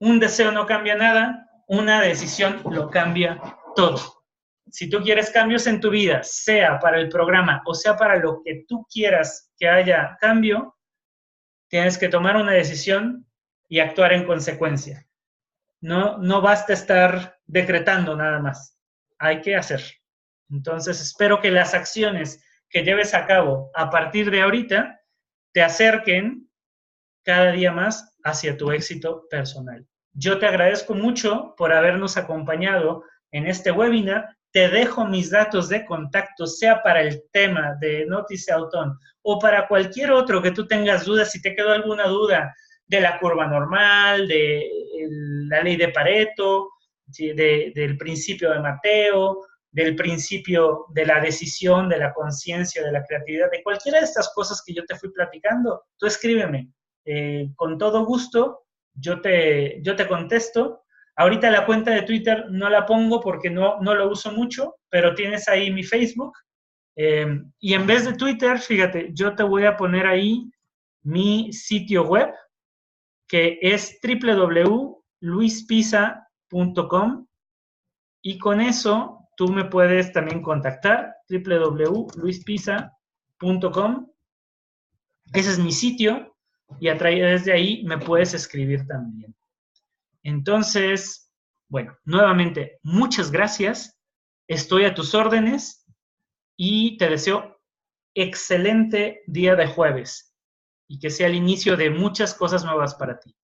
Speaker 2: Un deseo no cambia nada, una decisión lo cambia todo. Si tú quieres cambios en tu vida, sea para el programa o sea para lo que tú quieras que haya cambio, tienes que tomar una decisión y actuar en consecuencia. No basta estar decretando nada más. Hay que hacer. Entonces, espero que las acciones que lleves a cabo a partir de ahorita te acerquen cada día más hacia tu éxito personal. Yo te agradezco mucho por habernos acompañado en este webinar. Te dejo mis datos de contacto, sea para el tema de Notice Auton o para cualquier otro que tú tengas dudas. Si te quedó alguna duda de la curva normal, de la ley de Pareto, del principio de Mateo, del principio de la decisión, de la conciencia, de la creatividad, de cualquiera de estas cosas que yo te fui platicando, tú escríbeme. Con todo gusto, yo te contesto. Ahorita la cuenta de Twitter no la pongo porque no lo uso mucho, pero tienes ahí mi Facebook. Y en vez de Twitter, fíjate, yo te voy a poner ahí mi sitio web, que es www.luispisa.com, y con eso tú me puedes también contactar, www.luispisa.com. Ese es mi sitio y a través de ahí me puedes escribir también. Entonces, bueno, nuevamente, muchas gracias. Estoy a tus órdenes y te deseo excelente día de jueves y que sea el inicio de muchas cosas nuevas para ti.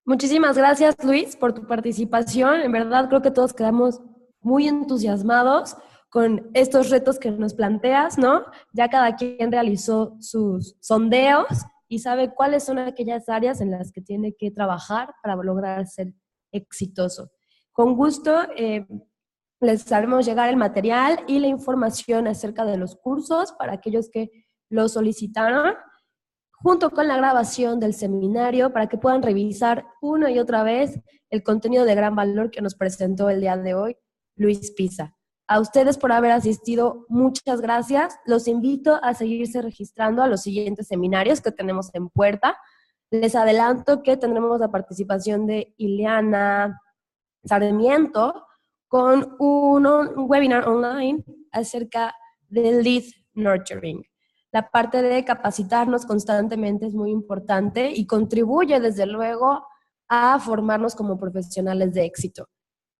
Speaker 1: Muchísimas gracias, Luis, por tu participación. En verdad, creo que todos quedamos muy entusiasmados con estos retos que nos planteas, ¿no? Ya cada quien realizó sus sondeos y sabe cuáles son aquellas áreas en las que tiene que trabajar para lograr ser exitoso. Con gusto, les haremos llegar el material y la información acerca de los cursos para aquellos que lo solicitaron, junto con la grabación del seminario para que puedan revisar una y otra vez el contenido de gran valor que nos presentó el día de hoy Luis Pisa. A ustedes por haber asistido, muchas gracias. Los invito a seguirse registrando a los siguientes seminarios que tenemos en puerta. Les adelanto que tendremos la participación de Ileana Sarmiento con un webinar online acerca del lead nurturing. La parte de capacitarnos constantemente es muy importante y contribuye desde luego a formarnos como profesionales de éxito.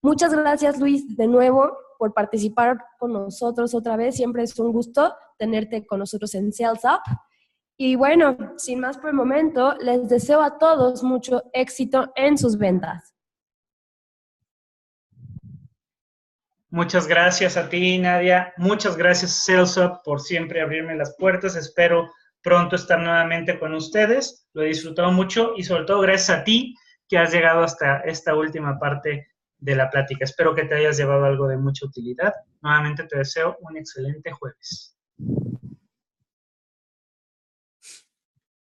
Speaker 1: Muchas gracias, Luis, de nuevo por participar con nosotros otra vez. Siempre es un gusto tenerte con nosotros en Sales Up. Y bueno, sin más por el momento, les deseo a todos mucho éxito en sus ventas.
Speaker 2: Muchas gracias a ti, Nadia. Muchas gracias, Sales Up, por siempre abrirme las puertas. Espero pronto estar nuevamente con ustedes. Lo he disfrutado mucho y sobre todo gracias a ti que has llegado hasta esta última parte de la plática. Espero que te hayas llevado algo de mucha utilidad. Nuevamente te deseo un excelente jueves.